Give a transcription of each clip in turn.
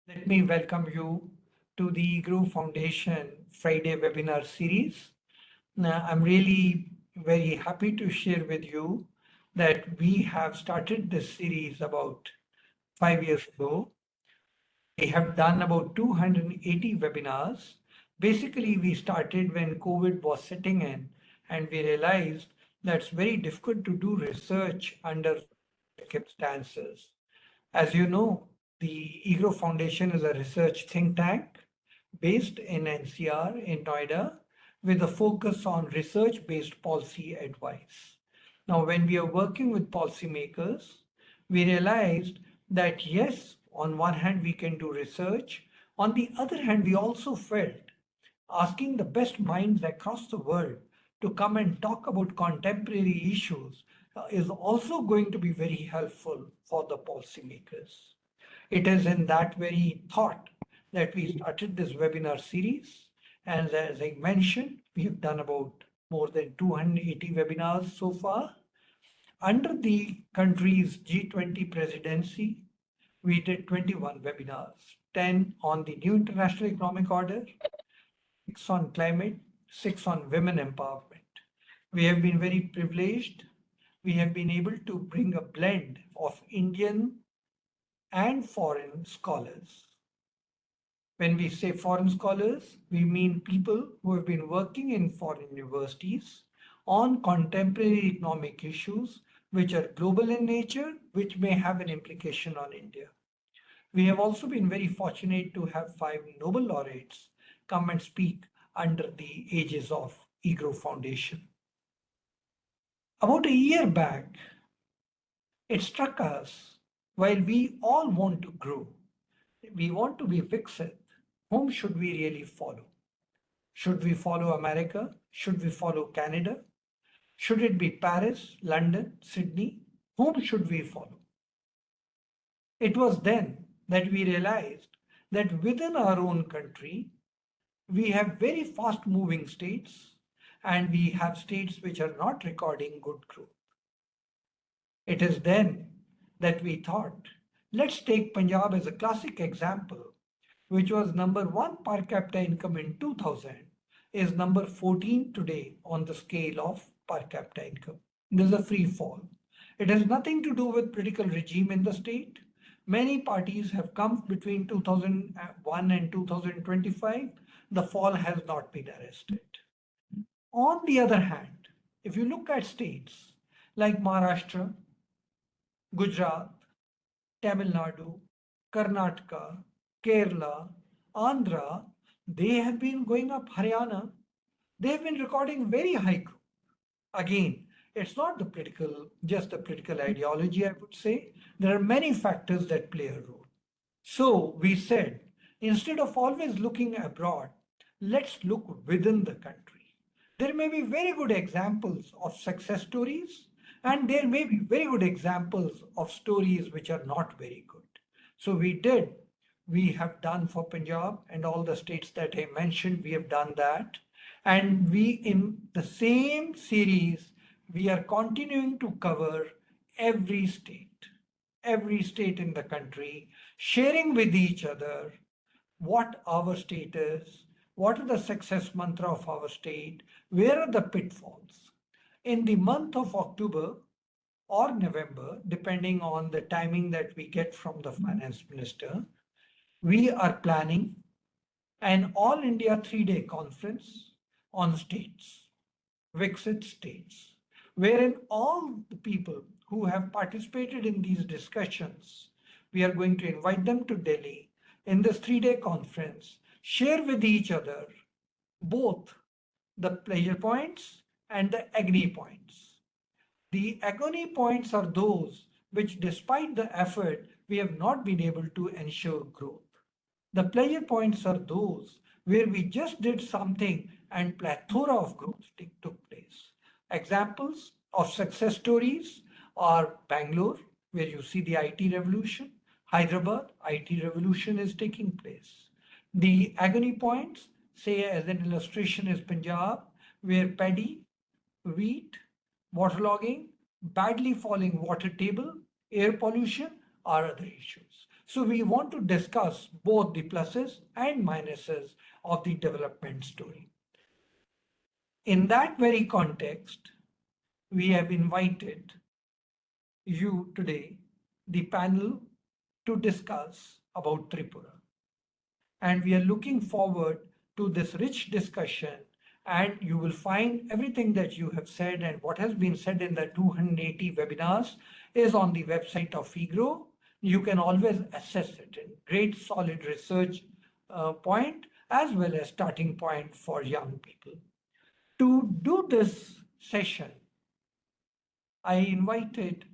Let me welcome you to the EGROW Foundation Friday webinar series. Now, I'm really very happy to share with you that we have started this series about 5 years ago. We have done about 280 webinars. Basically, we started when COVID was setting in, and we realized that it's very difficult to do research under circumstances. As you know, the EGROW Foundation is a research think tank based in NCR in Noida with a focus on research-based policy advice. Now, when we are working with policymakers, we realized that yes, on one hand, we can do research. On the other hand, we also felt asking the best minds across the world to come and talk about contemporary issues is also going to be very helpful for the policymakers. It is in that very thought that we started this webinar series. And as I mentioned, we have done about more than 280 webinars so far. Under the country's G20 presidency, we did 21 webinars, 10 on the new international economic order, 6 on climate, 6 on women empowerment. We have been very privileged. We have been able to bring a blend of Indian and foreign scholars. When we say foreign scholars, we mean people who have been working in foreign universities on contemporary economic issues which are global in nature, which may have an implication on India. We have also been very fortunate to have 5 Nobel laureates come and speak under the aegis of EGROW Foundation. About a year back, it struck us, while we all want to grow, we want to be Viksit, whom should we really follow? Should we follow America? Should we follow Canada? Should it be Paris, London, Sydney? Whom should we follow? It was then that we realized that within our own country, we have very fast moving states and we have states which are not recording good growth. It is then that we thought, let's take Punjab as a classic example, which was number 1 per capita income in 2000, is number 14 today on the scale of per capita income. There's a free fall. It has nothing to do with political regime in the state. Many parties have come between 2001 and 2025. The fall has not been arrested. On the other hand, if you look at states like Maharashtra, Gujarat, Tamil Nadu, Karnataka, Kerala, Andhra, they have been going up. Haryana, they have been recording very high growth. Again, it's not just the political ideology, I would say. There are many factors that play a role. So we said, instead of always looking abroad, let's look within the country. There may be very good examples of success stories, and there may be very good examples of stories which are not very good. So we have done for Punjab and all the states that I mentioned, we have done that. And in the same series, we are continuing to cover every state in the country, sharing with each other what our state is, what are the success mantra of our state, where are the pitfalls. In the month of October or November, depending on the timing that we get from the finance minister, we are planning an all India 3-day conference on states, Viksit states, wherein all the people who have participated in these discussions, we are going to invite them to Delhi in this 3-day conference, share with each other both the pleasure points and the agony points. The agony points are those which, despite the effort, we have not been able to ensure growth. The pleasure points are those where we just did something and plethora of growth took place. Examples of success stories are Bangalore, where you see the IT revolution. Hyderabad, IT revolution is taking place. The agony points, say as an illustration, is Punjab, where paddy, wheat, waterlogging, badly falling water table, air pollution are other issues. So we want to discuss both the pluses and minuses of the development story. In that very context, we have invited you today, the panel, to discuss about Tripura. And we are looking forward to this rich discussion, and you will find everything that you have said and what has been said in the 280 webinars is on the website of EGROW. You can always assess it in great solid research point as well as starting point for young people. To do this session, I invited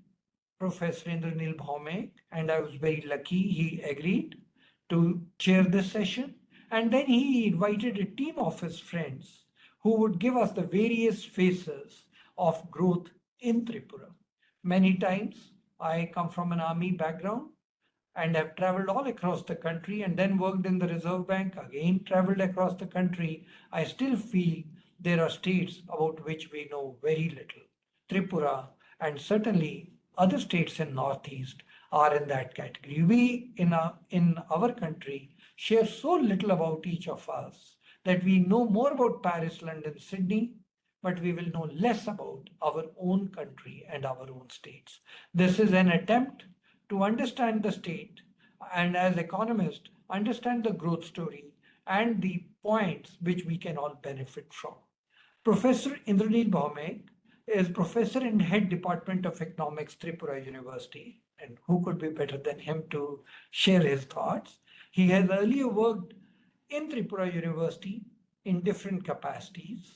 Professor Indraneel Bhowmik, and I was very lucky he agreed to chair this session. And then he invited a team of his friends who would give us the various phases of growth in Tripura. Many times I come from an army background and have traveled all across the country and then worked in the Reserve Bank, again traveled across the country. I still feel there are states about which we know very little. Tripura and certainly other states in Northeast are in that category. We in our country share so little about each of us that we know more about Paris, London, Sydney, but we will know less about our own country and our own states. This is an attempt to understand the state and, as economists, understand the growth story and the points which we can all benefit from. Professor Indraneel Bhowmik is professor in head department of economics, Tripura University, and who could be better than him to share his thoughts. He has earlier worked in Tripura University in different capacities,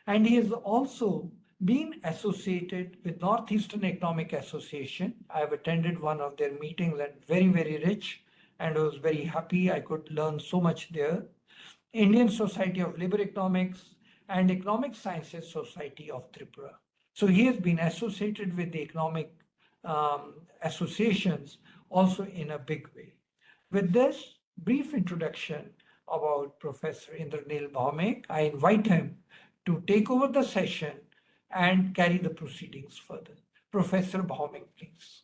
and he has also been associated with Northeastern Economic Association. I have attended one of their meetings and very, very rich, and I was very happy. I could learn so much there. Indian Society of Labor Economics and Economic Sciences Society of Tripura. So he has been associated with the economic associations also in a big way. With this brief introduction about Professor Indraneel Bhowmik, I invite him to take over the session and carry the proceedings further. Professor Bhowmik, please.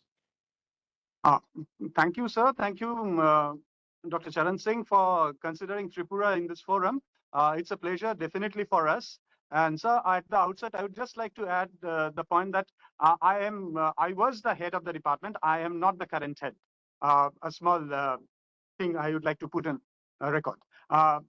Thank you, sir. Thank you, Dr. Charan Singh, for considering Tripura in this forum. It's a pleasure, definitely, for us. And sir, at the outset, I would just like to add the point that I was the head of the department. I am not the current head. A small thing I would like to put on record.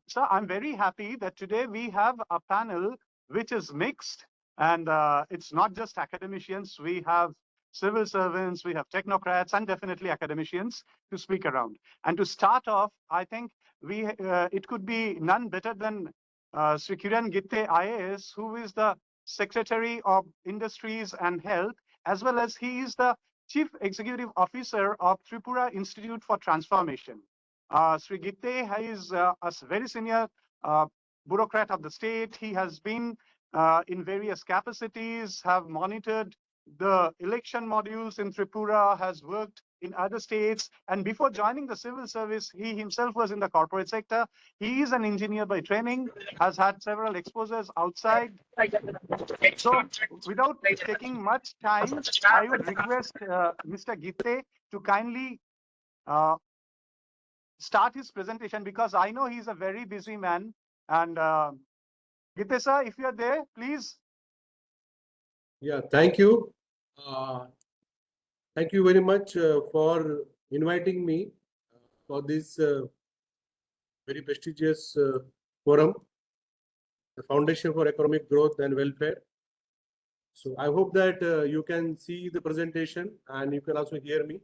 Sir, I'm very happy that today we have a panel which is mixed, and it's not just academicians. We have civil servants, we have technocrats, and definitely academicians to speak around. And to start off, I think it could be none better than Sri Kiran Gitte IAS, who is the Secretary of Industries and Health, as well as he is the Chief Executive Officer of Tripura Institute for Transformation. Sri Gitte is a very senior bureaucrat of the state. He has been in various capacities, have monitored the election modules in Tripura, has worked in other states, and before joining the civil service, he himself was in the corporate sector. He is an engineer by training, has had several exposures outside. So without taking much time, I would request Mr. Gitte to kindly start his presentation, because I know he's a very busy man. And Gitte sir, if you're there, please. Yeah, thank you. Thank you very much for inviting me for this very prestigious forum, the Foundation for Economic Growth and Welfare. So I hope that you can see the presentation and you can also hear me.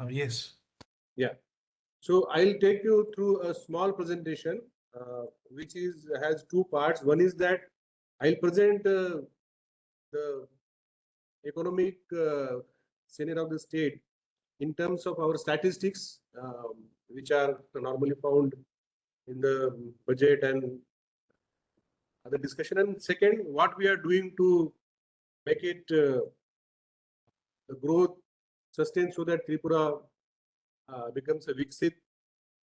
Yes. Yeah. So I'll take you through a small presentation, which has two parts. One is that I'll present the economic scenario of the state in terms of our statistics, which are normally found in the budget and other discussion. And second, what we are doing to make it the growth sustained so that Tripura becomes a Viksit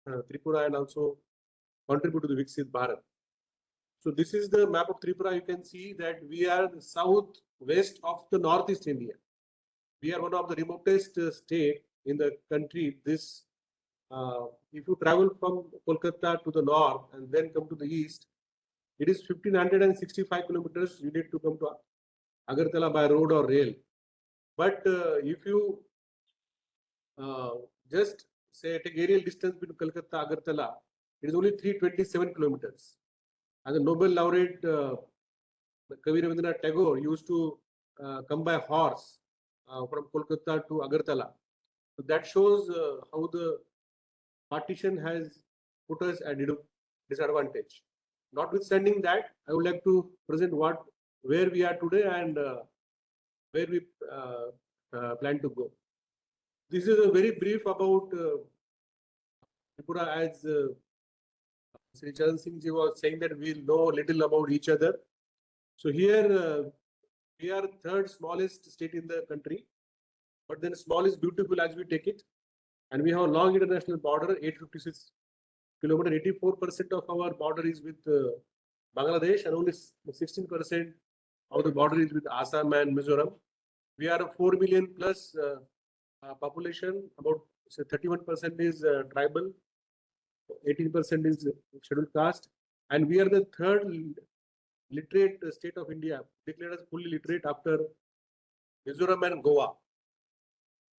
Tripura and also contribute to the Viksit Bharat. So this is the map of Tripura. You can see that we are southwest of the Northeast India. we are one of the remotest state in the country. This, if you travel from Kolkata to the north and then come to the east, it is 1565 kilometers. You need to come to Agartala by road or rail. But if you just say take aerial distance between Kolkata Agartala, it is only 327 kilometers. And the Nobel laureate Kavi Rabindranath Tagore used to come by horse from Kolkata to Agartala. So that shows how the partition has put us at disadvantage. Notwithstanding that, I would like to present where we are today and where we plan to go. This is a very brief about Tripura, as Sri Charan Singh ji was saying that we know little about each other. So here we are third smallest state in the country, but then small is beautiful as we take it. And we have a long international border, 856 kilometers. 84% of our border is with Bangladesh, and only 16% of the border is with Assam and Mizoram. We are a 4 million plus population. About 31% is tribal, 18% is scheduled caste, and we are the third literate state of India, declared as fully literate after Mizoram and Goa.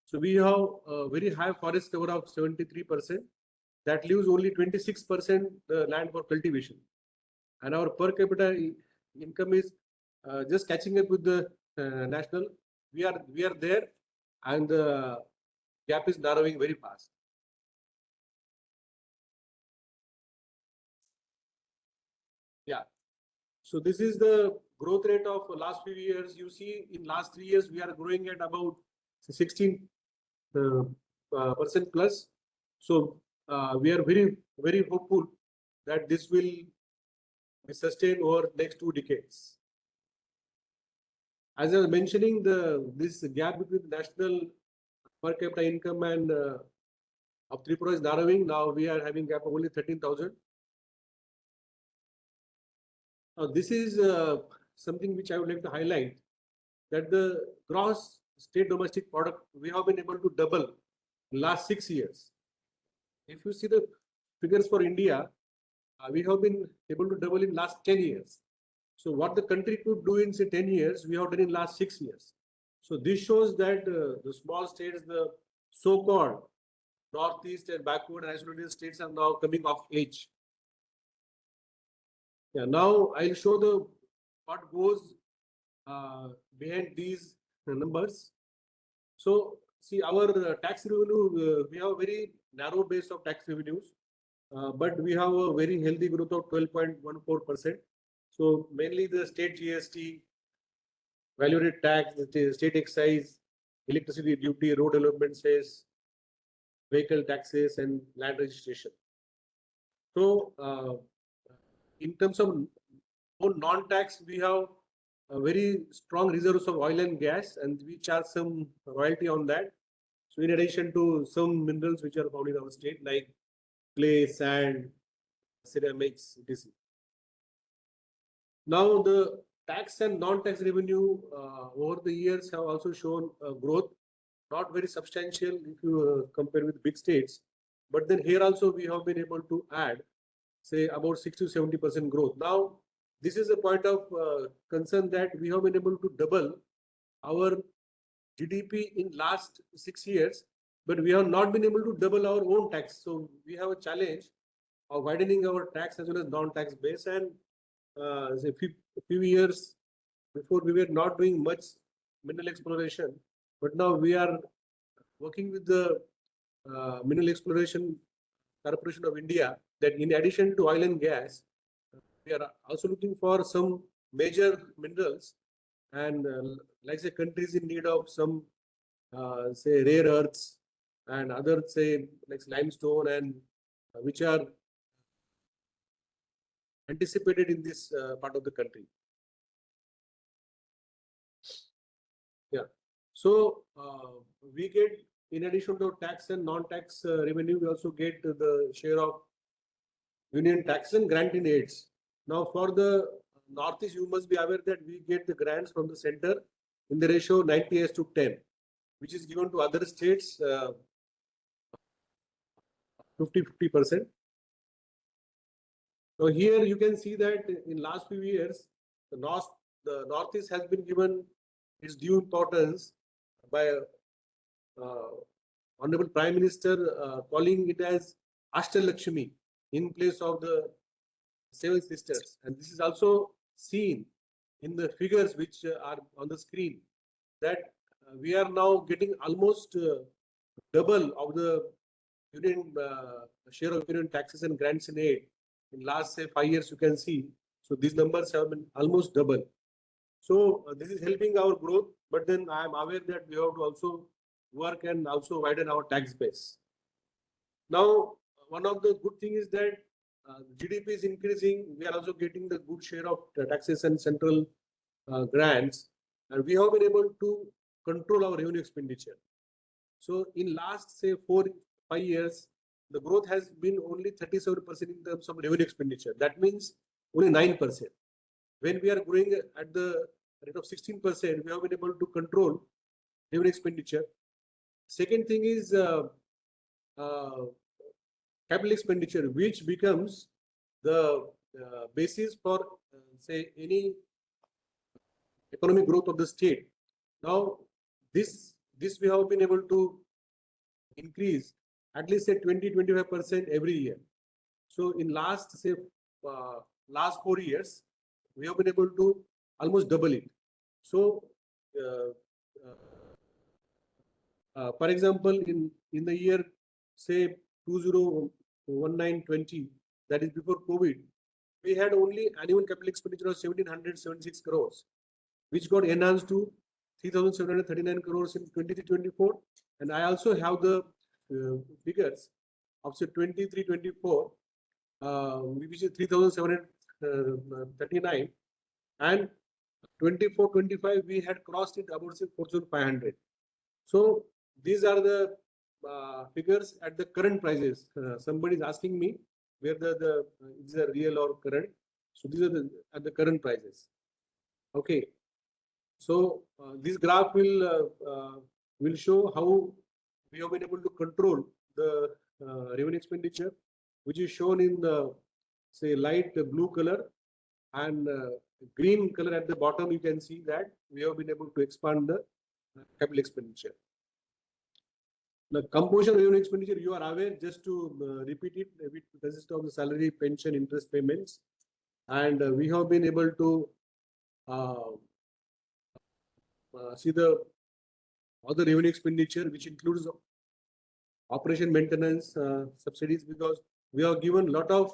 So we have a very high forest cover of 73%. That leaves only 26% the land for cultivation. And our per capita income is just catching up with the national. We are there, and the gap is narrowing very fast. Yeah. So this is the growth rate of last few years. You see, in last 3 years, we are growing at about 16% plus. So we are very hopeful that this will be sustained over next 2 decades. As I was mentioning, this gap between national per capita income and of Tripura is narrowing. Now we are having gap of only 13,000. This is something which I would like to highlight, that the gross state domestic product we have been able to double in last 6 years. If you see the figures for India, we have been able to double in last 10 years. So what the country could do in say 10 years, we have done in last 6 years. So this shows that the small states, the so-called northeast and backward and isolated states, are now coming of age. Yeah, now I'll show what goes behind these numbers. So see, our tax revenue, we have a very narrow base of tax revenues, but we have a very healthy growth of 12.14%. So mainly the state GST, value-added tax, the state excise, electricity duty, road development cess, vehicle taxes, and land registration. So in terms of non-tax, we have a very strong reserves of oil and gas, and we charge some royalty on that. So in addition to some minerals which are found in our state, like clay, sand, ceramics, etc. Now the tax and non-tax revenue over the years have also shown growth, not very substantial if you compare with big states, but then here also we have been able to add, say, about 60 to 70% growth. Now this is a point of concern, that we have been able to double our GDP in last 6 years, but we have not been able to double our own tax. So we have a challenge of widening our tax as well as non-tax base. And a few years before, we were not doing much mineral exploration, but now we are working with the Mineral Exploration Corporation of India, that in addition to oil and gas, we are also looking for some major minerals, and like say countries in need of some say rare earths and other, say, like limestone, and which are anticipated in this part of the country. Yeah. So we get, in addition to tax and non-tax revenue, we also get the share of union tax and grant in aids. Now for the Northeast, you must be aware that we get the grants from the center in the ratio 90:10. which is given to other states 50%. So here you can see that in last few years, the Northeast has been given its due importance by Honorable Prime Minister calling it as Ashtalakshmi in place of the Seven Sisters. And this is also seen in the figures which are on the screen, that we are now getting almost double of the union share of union taxes and grants in aid. In last say 5 years, you can see. So these numbers have been almost double. So this is helping our growth. But then I am aware that we have to also work and also widen our tax base. Now, one of the good thing is that GDP is increasing. We are also getting the good share of taxes and central grants, and we have been able to control our revenue expenditure. So in last say 4-5 years, the growth has been only 37% in terms of revenue expenditure. That means only 9%. When we are growing at the rate of 16%, we have been able to control revenue expenditure. Second thing is capital expenditure, which becomes the basis for say any economic growth of the state. Now, this we have been able to increase at least say 20-25% every year. So in last say last 4 years, we have been able to almost double it. So for example, in the year say 2019-20, that is before COVID, we had only annual capital expenditure of 1,776 crores, which got enhanced to 3,739 crores in 23-24. And I also have the figures of say 23-24, which is 3,739, and 24-25 we had crossed it about say 4,500. So these are the figures at the current prices. Somebody is asking me whether is a real or current. So these are at the current prices. Okay. So this graph will show how we have been able to control the revenue expenditure, which is shown in the say light blue color, and green color at the bottom. You can see that we have been able to expand the capital expenditure. The composition of revenue expenditure, you are aware, just to repeat it, it consists of the salary, pension, interest payments, and we have been able to see the other revenue expenditure, which includes operation maintenance subsidies, because we have given a lot of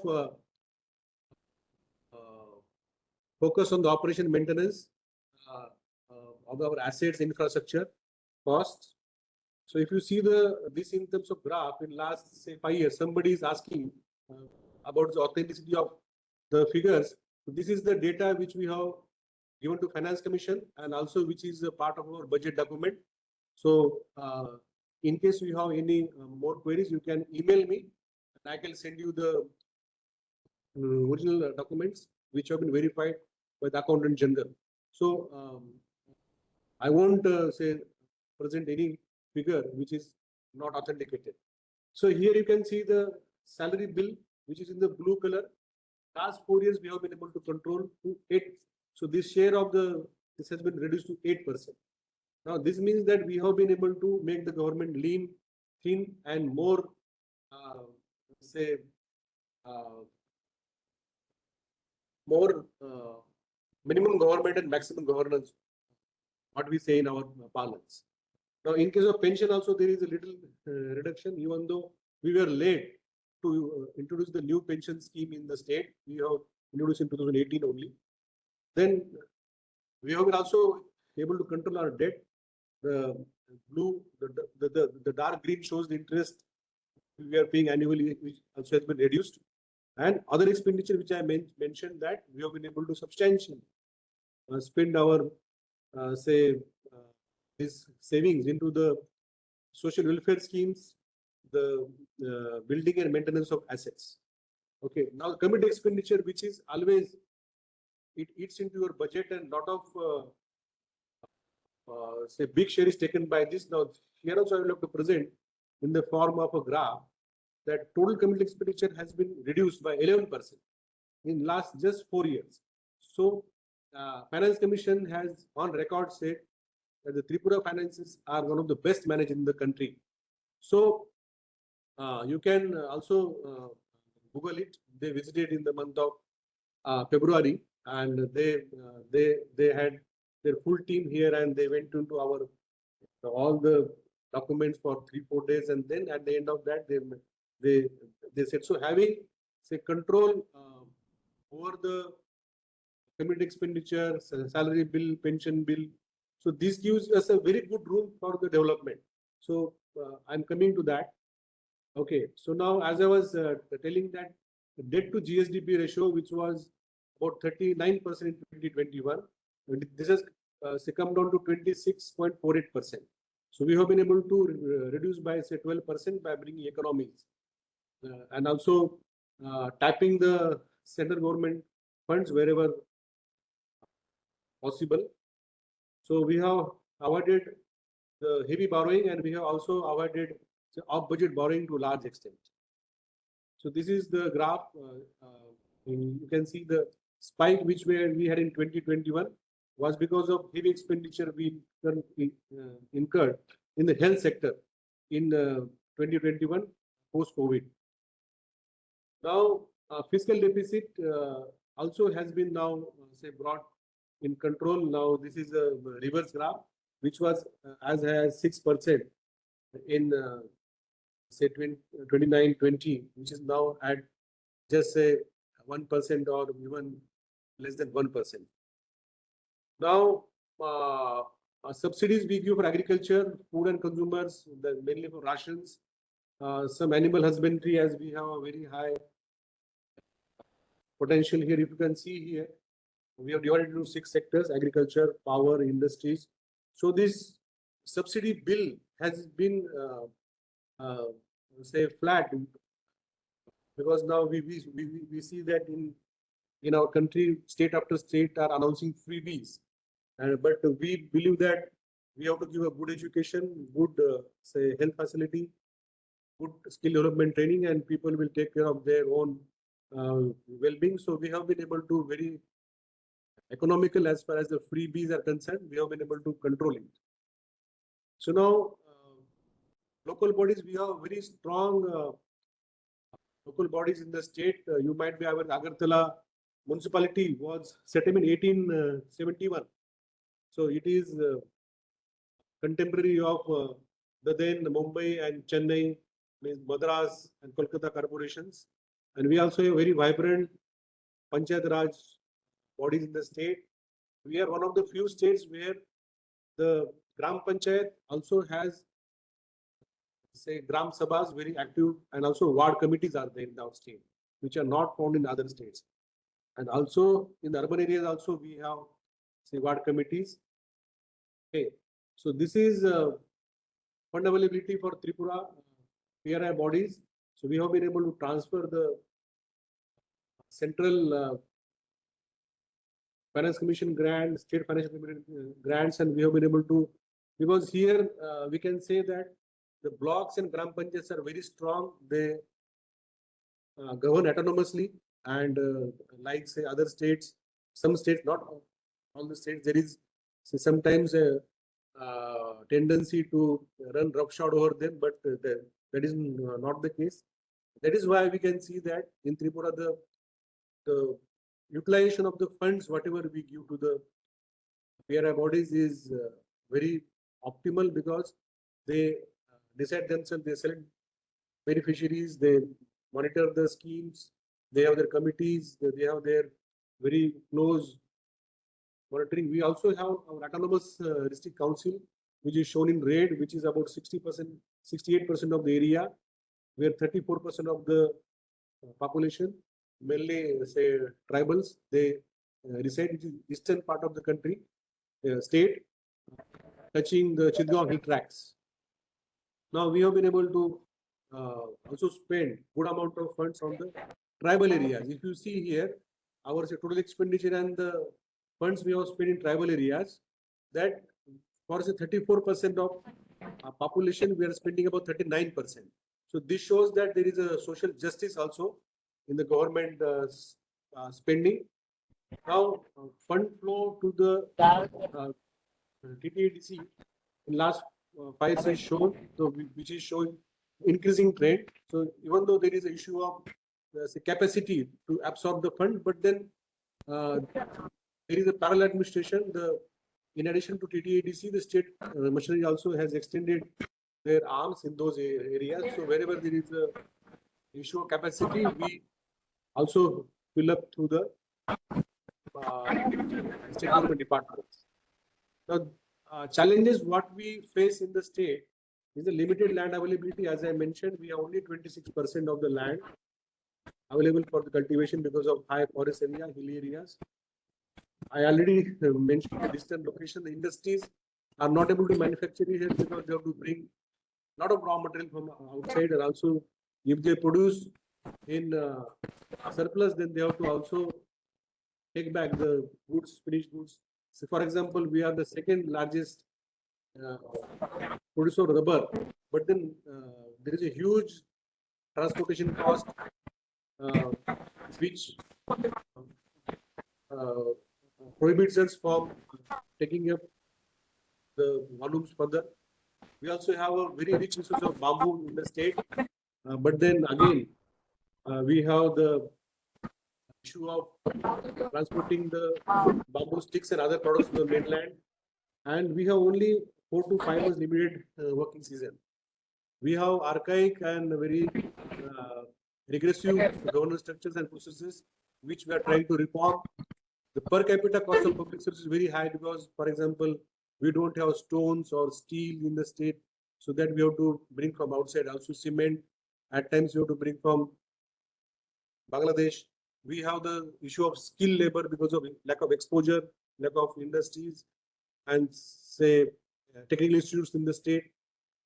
focus on the operation maintenance of our assets, infrastructure, costs. So if you see this in terms of graph in last say 5 years, somebody is asking about the authenticity of the figures. So this is the data which we have given to Finance Commission, and also which is a part of our budget document. So in case you have any more queries, you can email me and I can send you the original documents which have been verified by the Accountant General. So I won't say present any figure which is not authenticated. So here you can see the salary bill, which is in the blue color. Last 4 years we have been able to control to 8. So this share of this has been reduced to 8%. Now this means that we have been able to make the government lean, thin, and more more minimum government and maximum governance, what we say in our parlance. Now, in case of pension also, there is a little reduction, even though we were late to introduce the new pension scheme in the state. We have introduced in 2018 only. Then we have been also able to control our debt. The blue, the dark green shows the interest we are paying annually, which also has been reduced. And other expenditure, which I mentioned, that we have been able to substantially spend our these savings into the social welfare schemes, the building and maintenance of assets. Okay, now committee expenditure, which is always, it eats into your budget, and lot of say big share is taken by this. Now here also I will have to present in the form of a graph that total community expenditure has been reduced by 11% in last just 4 years. So Finance Commission has on record said that the Tripura finances are one of the best managed in the country. So you can also Google it. They visited in the month of February, and they had their full team here, and they went into our all the documents for 3-4 days, and then at the end of that they said, so having say control over the community expenditure, salary bill, pension bill, so this gives us a very good room for the development. So I'm coming to that. Okay, so now as I was telling that the debt to GSDP ratio, which was about 39% in 2021, this has come down to 26.48%. So we have been able to reduce by say 12% by bringing economies and also tapping the central government funds wherever possible. So we have avoided the heavy borrowing, and we have also avoided off-budget borrowing to a large extent. So this is the graph. You can see the spike which we had in 2021 was because of heavy expenditure we incurred in the health sector in 2021 post-COVID. Now fiscal deficit also has been now say brought in control. Now this is a reverse graph, which was as high as 6% in say 29-20, which is now at just say 1% or even less than 1%. Now subsidies we give for agriculture, food and consumers, mainly for rations, some animal husbandry, as we have a very high potential here. If you can see here, we have divided into 6 sectors: agriculture, power, industries. So this subsidy bill has been say flat, because now we see that in our country, state after state are announcing freebies, but we believe that we have to give a good education, good say health facility, good skill development training, and people will take care of their own well-being. So we have been able to very economical as far as the freebies are concerned. We have been able to control it. So now local bodies, we have very strong local bodies in the state. You might be aware, Agartala municipality was set up in 1871. So it is contemporary of the then Mumbai and Chennai, Madras and Kolkata corporations. And we also have very vibrant Panchayat Raj bodies in the state. We are one of the few states where the Gram Panchayat also has say Gram Sabhas very active, and also ward committees are there in our state, which are not found in other states. And also in the urban areas also we have say ward committees. Okay, so this is fund availability for Tripura PRI bodies. So we have been able to transfer the central Finance Commission grants, state financial grants, and we have been able to, because here we can say that the blocks and Gram Panchayats are very strong. They govern autonomously, and like say other states, some states, not all the states, there is sometimes a tendency to run roughshod over them, but that is not the case. That is why we can see that in Tripura the utilization of the funds, whatever we give to the PRI bodies, is very optimal, because they decide themselves, they select beneficiaries, they monitor the schemes, they have their committees, they have their very close monitoring. We also have our autonomous district council, which is shown in red, which is about 60%, 68% of the area, where 34% of the population, mainly say tribals, they reside in the eastern part of the country, state, touching the Chitgaon hill tracts. Now we have been able to also spend good amount of funds on the tribal areas. If you see here, our total expenditure and the funds we have spent in tribal areas, that for say 34% of population, we are spending about 39%. So this shows that there is a social justice also in the government spending. Now, fund flow to the TTADC in last 5 years shown, so which is showing increasing trend. So even though there is an issue of say capacity to absorb the fund, but then there is a parallel administration. In addition to TTADC, the state machinery also has extended their arms in those areas. So wherever there is a issue of capacity, we also fill up through the state government departments. Now, challenges what we face in the state is the limited land availability. As I mentioned, we have only 26% of the land available for the cultivation because of high forest area, hilly areas. I already mentioned the distant location. The industries are not able to manufacture it here because they have to bring a lot of raw material from outside, and also if they produce in surplus, then they have to also take back the goods, finished goods. So, for example, we are the second largest producer of rubber, but then there is a huge transportation cost, which prohibits us from taking up the volumes further. We also have a very rich resource of bamboo in the state, but then again, we have the issue of transporting the bamboo sticks and other products to the mainland, and we have only 4 to 5 months limited working season. We have archaic and very regressive governance structures and processes which we are trying to reform. The per capita cost of public service is very high because, for example, we don't have stones or steel in the state, so that we have to bring from outside. Also cement, at times we have to bring from Bangladesh. We have the issue of skilled labor because of lack of exposure, lack of industries, and say technical institutes in the state.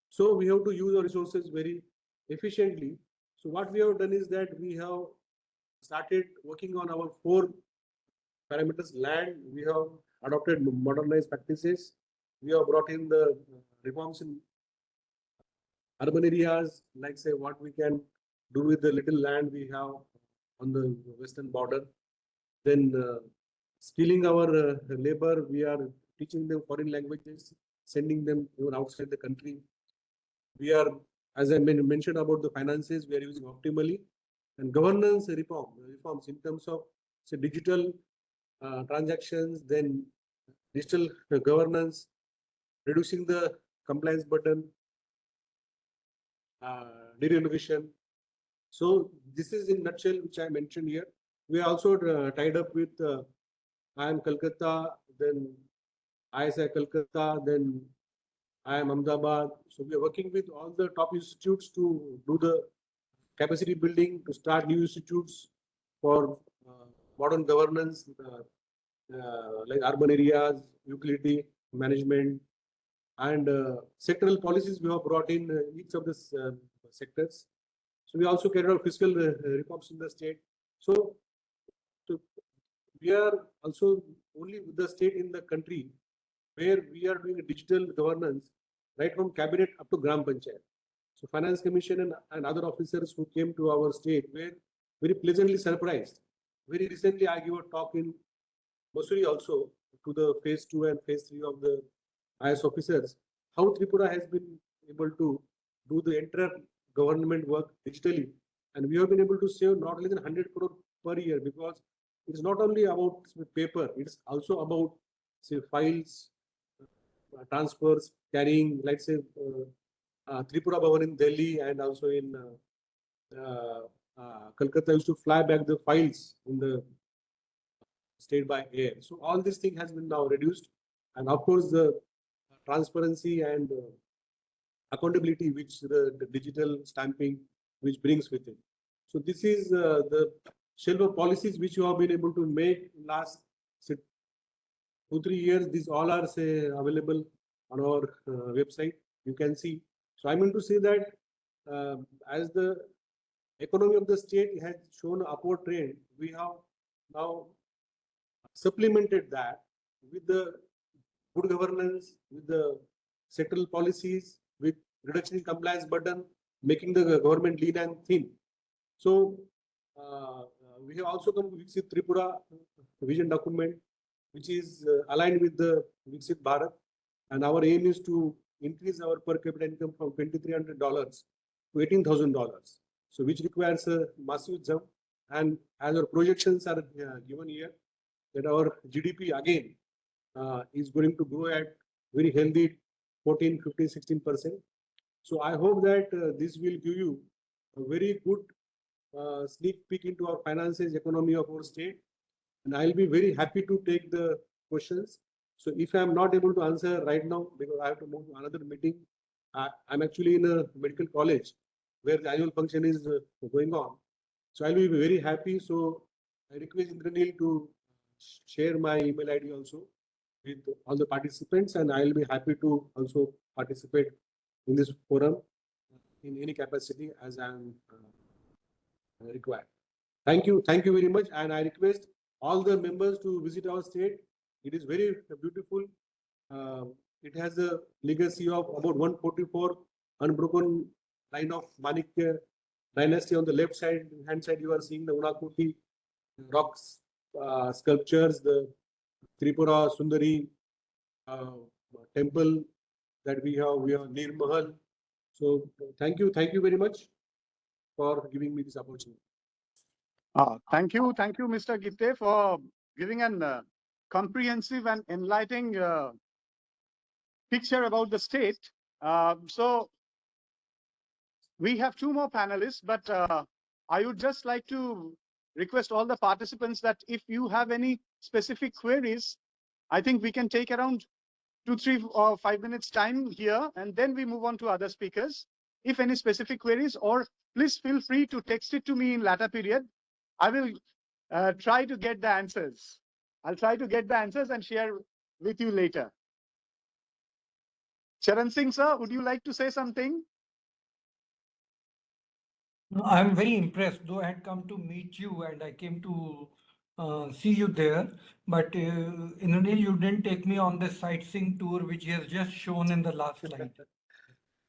So we have to use our resources very efficiently. So what we have done is that we have started working on our 4 parameters. Land, we have adopted modernized practices. We have brought in the reforms in urban areas, like say what we can do with the little land we have on the western border. Then skilling our labor, we are teaching them foreign languages, sending them even outside the country. We are, as I mentioned about the finances, we are using optimally, and governance reforms in terms of say digital transactions, then digital governance, reducing the compliance burden, deregulation. So this is in nutshell which I mentioned here. We are also tied up with IIM Kolkata, then ISI Kolkata, then IIM Ahmedabad. So we are working with all the top institutes to do the capacity building, to start new institutes for modern governance, like urban areas, utility management, and sectoral policies we have brought in each of the sectors. So we also carried out fiscal reforms in the state. So we are also only the state in the country where we are doing a digital governance right from cabinet up to Gram Panchayat. So Finance Commission and other officers who came to our state were very pleasantly surprised. Very recently, I gave a talk in Mussoorie also to the phase 2 and phase 3 of the IS officers, how Tripura has been able to do the entire government work digitally. And we have been able to save not less than 100 crore per year, because it's not only about paper, it's also about say files, transfers, carrying, like say Tripura Bhavan in Delhi and also in Kolkata used to fly back the files in the state by air. So all this thing has been now reduced, and of course the transparency and accountability which the digital stamping which brings with it. So this is the shelf of policies which you have been able to make in last 2-3 years. These all are say available on our website. You can see. So I mean to say that as the economy of the state has shown an upward trend, we have now supplemented that with the good governance, with the sectoral policies, with reduction in compliance burden, making the government lean and thin. So we have also come with Tripura vision document, which is aligned with the Viksit Bharat, and our aim is to increase our per capita income from $2,300 to $18,000. So which requires a massive jump, and as our projections are given here, that our GDP again is going to grow at very healthy 14, 15, 16%. So I hope that this will give you a very good sneak peek into our finances, economy of our state. And I'll be very happy to take the questions. So if I'm not able to answer right now, because I have to move to another meeting, I'm actually in a medical college where the annual function is going on. So I'll be very happy. So I request Indraneel to share my email ID also with all the participants, and I'll be happy to also participate in this forum in any capacity as I'm required. Thank you very much, and I request all the members to visit our state. It is very beautiful. It has a legacy of about 144 unbroken line of Manikya dynasty. On the left side, hand side, you are seeing the Unakuti rocks, sculptures, the Tripura Sundari temple that we have Nir Mahal. So thank you very much for giving me this opportunity. Thank you, Mr. Gitte, for giving an comprehensive and enlightening picture about the state. So we have two more panelists, but I would just like to request all the participants that if you have any specific queries, I think we can take around 2, 3, or 5 minutes time here, and then we move on to other speakers. If any specific queries, or please feel free to text it to me in latter period. I will try to get the answers. I'll try to get the answers and share with you later. Charan Singh, sir, would you like to say something? I'm very impressed, though I had come to meet you and I came to see you there. But Indraneel, you didn't take me on the sightseeing tour, which he has just shown in the last slide.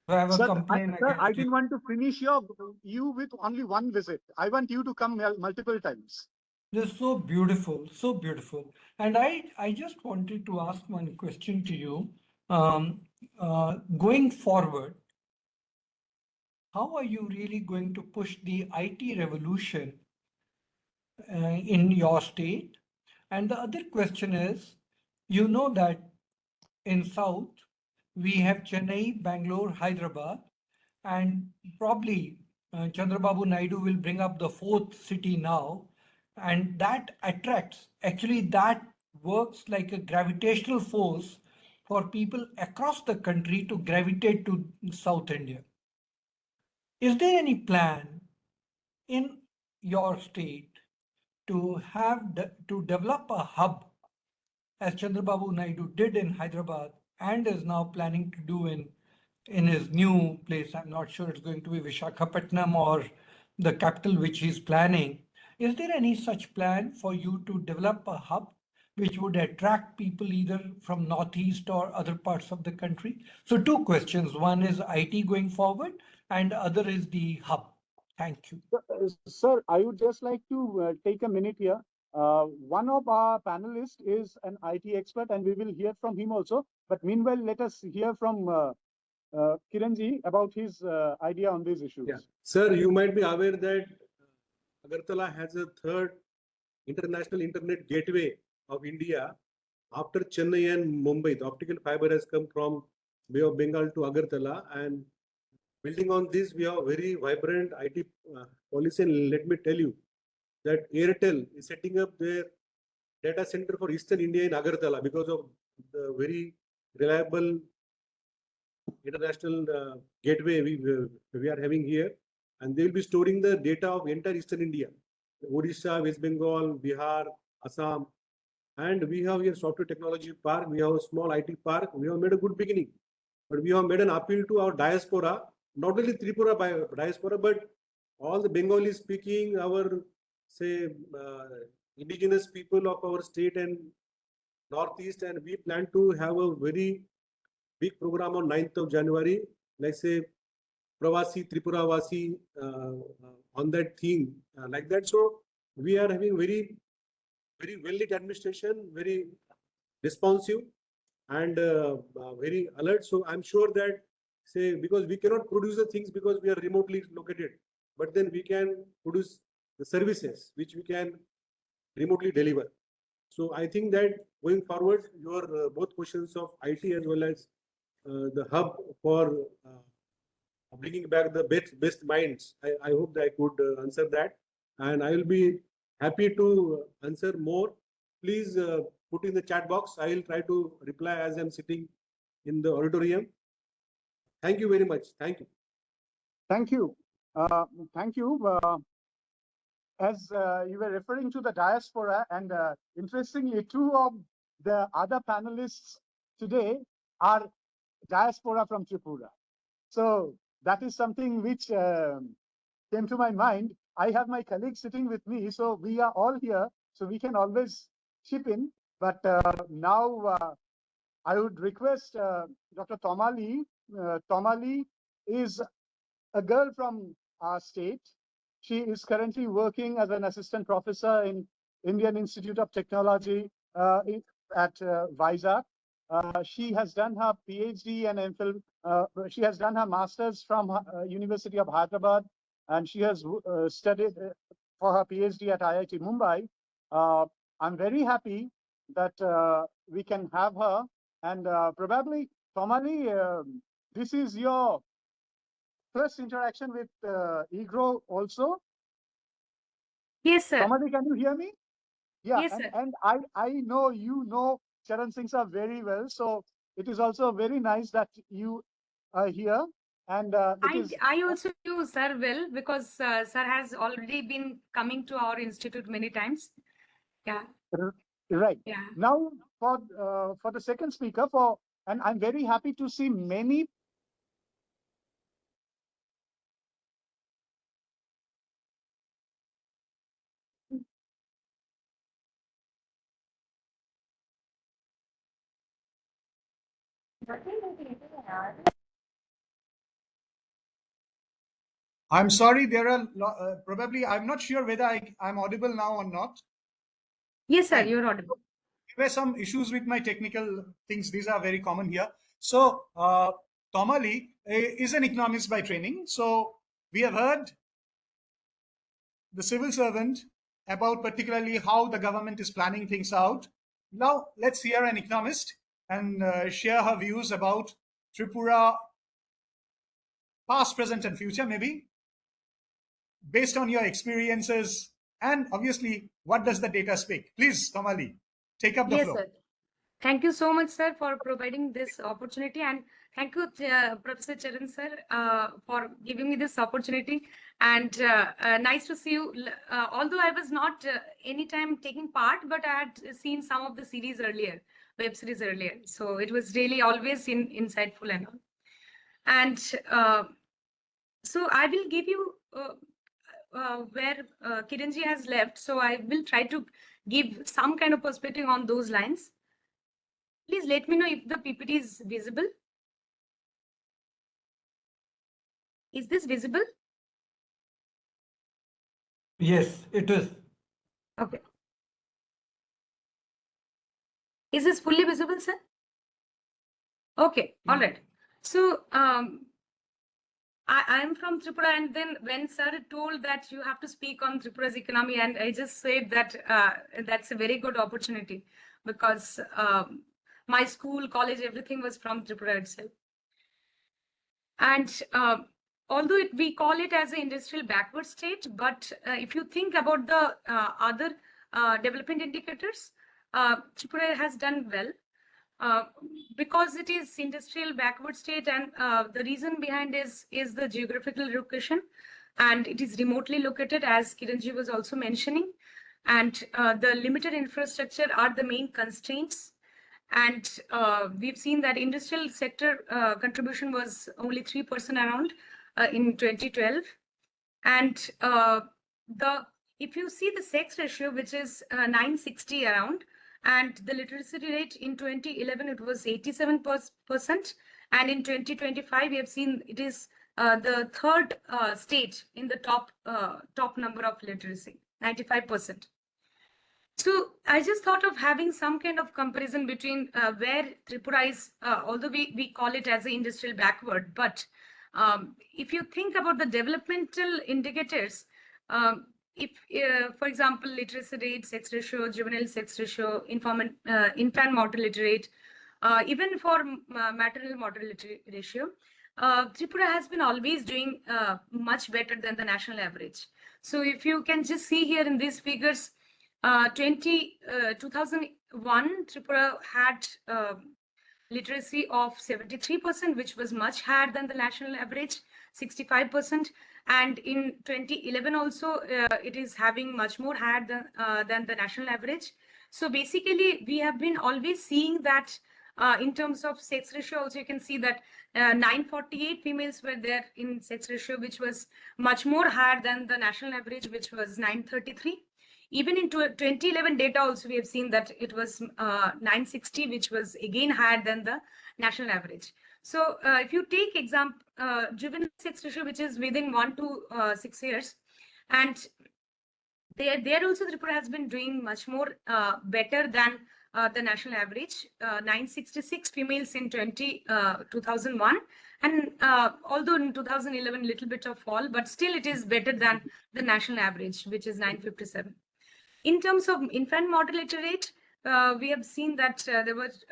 So I have a complaint against I you. didn't want to finish you with only one visit. I want you to come multiple times. This is so beautiful, so beautiful. And I just wanted to ask one question to you. Going forward, how are you really going to push the IT revolution in your state? And the other question is, you know that in South, we have Chennai, Bangalore, Hyderabad, and probably Chandrababu Naidu will bring up the fourth city now, and that attracts, actually that works like a gravitational force for people across the country to gravitate to South India. Is there any plan in your state to develop a hub as Chandrababu Naidu did in Hyderabad and is now planning to do in his new place? I'm not sure it's going to be Visakhapatnam or the capital which he's planning. Is there any such plan for you to develop a hub which would attract people either from Northeast or other parts of the country? So two questions. One is IT going forward and other is the hub. Thank you. Sir, I would just like to take a minute here. One of our panelists is an IT expert, and we will hear from him also. But meanwhile, let us hear from Kiranji about his idea on these issues. Yeah. Sir, you might be aware that Agartala has a third international internet gateway of India after Chennai and Mumbai. The optical fiber has come from Bay of Bengal to Agartala, and building on this, we have a very vibrant IT policy. And let me tell you that Airtel is setting up their data center for Eastern India in Agartala because of the very reliable international gateway we are having here, and they will be storing the data of entire Eastern India, Odisha, West Bengal, Bihar, Assam, and we have here software technology park. We have a small IT park. We have made a good beginning, but we have made an appeal to our diaspora, not only Tripura diaspora, but all the Bengali speaking, our say indigenous people of our state and Northeast, and we plan to have a very big program on 9th of January, like say Pravasi, Tripura Vasi, on that theme, like that. So we are having very well-lit administration, very responsive and very alert. So I'm sure that, say, because we cannot produce the things because we are remotely located, but then we can produce the services which we can remotely deliver. So I think that going forward, your both questions of IT as well as the hub for bringing back the best minds, I hope that I could answer that, and I will be happy to answer more. Please put in the chat box. I will try to reply as I'm sitting in the auditorium. Thank you very much. Thank you. Thank you. Thank you. As you were referring to the diaspora, and interestingly, two of the other panelists today are diaspora from Tripura. So that is something which came to my mind. I have my colleagues sitting with me, so we are all here, so we can always chip in. But now I would request Dr. Tamali. Tamali is a girl from our state. She is currently working as an assistant professor in Indian Institute of Technology at Vizag. She has done her PhD and MPhil. She has done her master's from University of Hyderabad, and she has studied for her PhD at IIT Mumbai. I'm very happy that we can have her, and probably, Tamali, this is your first interaction with EGROW also. Yes, sir. Tamali, can you hear me? Yeah, Yes, sir. and I know you know Charan Singh sir very well, so it is also very nice that you are here. And I also knew sir well, because sir has already been coming to our institute many times. Yeah. Right. Yeah. Now for the second speaker, and I'm very happy to see many. I'm sorry, there are probably, I'm not sure whether I'm audible now or not. Yes, sir, Fine. you're audible. There were some issues with my technical things. These are very common here. So Tamali is an economist by training. So we have heard the civil servant about particularly how the government is planning things out. Now let's hear an economist and share her views about Tripura, past, present, and future, maybe, based on your experiences, and obviously, what does the data speak? Please, Tamali, take up the Yes, floor. sir. Thank you so much, sir, for providing this opportunity, and thank you, Professor Charan, sir, for giving me this opportunity. And nice to see you. Although I was not anytime taking part, but I had seen some of the series earlier, web series earlier. So it was really always insightful and all. And so I will give you where Kiranji has left. So I will try to give some kind of perspective on those lines. Please let me know if the PPT is visible. Is this visible? Yes, it is. Okay. Is this fully visible, sir? Okay, all right. So I am from Tripura, and then when sir told that you have to speak on Tripura's economy, and I just said that that's a very good opportunity, because my school, college, everything was from Tripura itself. And although we call it as an industrial backward state, but if you think about the other development indicators, Tripura has done well. Because it is industrial backward state, and the reason behind is the geographical location, and it is remotely located, as Kiranji was also mentioning, and the limited infrastructure are the main constraints. And we've seen that industrial sector contribution was only 3% around in 2012. And if you see the sex ratio, which is 960 around, And the literacy rate in 2011, it was 87%. And in 2025, we have seen it is the third state in the top number of literacy, 95%. So I just thought of having some kind of comparison between where Tripura is, although we call it as an industrial backward, but if you think about the developmental indicators, if, for example, literacy rate, sex ratio, juvenile sex ratio, infant mortality rate, even for maternal mortality ratio, Tripura has been always doing much better than the national average. So if you can just see here in these figures, 2001, Tripura had literacy of 73%, which was much higher than the national average, 65%. And in 2011 also, it is having much more higher than the national average. So basically, we have been always seeing that in terms of sex ratio, also you can see that 948 females were there in sex ratio, which was much more higher than the national average, which was 933. Even in 2011 data also, we have seen that it was 960, which was again higher than the national average. So if you take example, juvenile sex ratio, which is within 1 to 6 years, and there also Tripura has been doing much more better than the national average, 966 females in 2001. And although in 2011, little bit of fall, but still it is better than the national average, which is 957. In terms of infant mortality rate, we have seen that there was,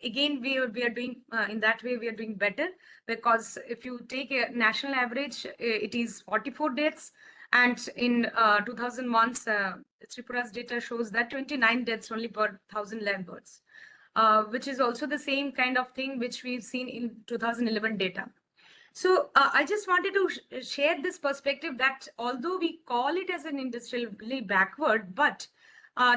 again, we are doing, in that way, we are doing better, because if you take a national average, it is 44 deaths. And in 2001, Tripura's data shows that 29 deaths only per 1,000 live births, which is also the same kind of thing which we've seen in 2011 data. So I just wanted to share this perspective that although we call it as an industrially backward, but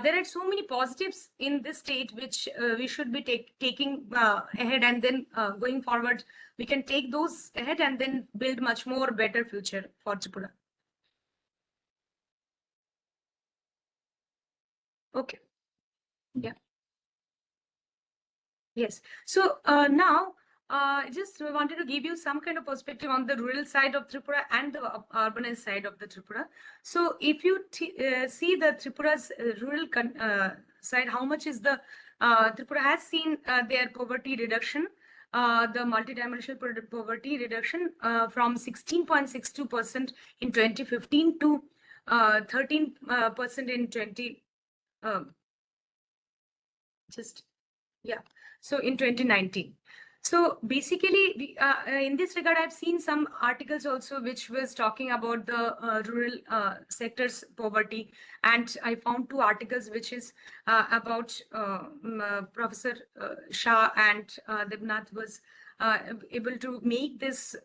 there are so many positives in this state which we should be taking ahead, and then going forward, we can take those ahead and then build much more better future for Tripura. Okay. Yeah. Yes. So now, I just wanted to give you some kind of perspective on the rural side of Tripura and the urbanized side of the Tripura. So if you see the Tripura's rural side, how much is the Tripura has seen their poverty reduction, the multidimensional poverty reduction from 16.62% in 2015 to 13% in 20. So in 2019. So basically, we, in this regard, I've seen some articles also which was talking about the rural sector's poverty, and I found 2 articles which is about Professor Shah and Debnath was able to make this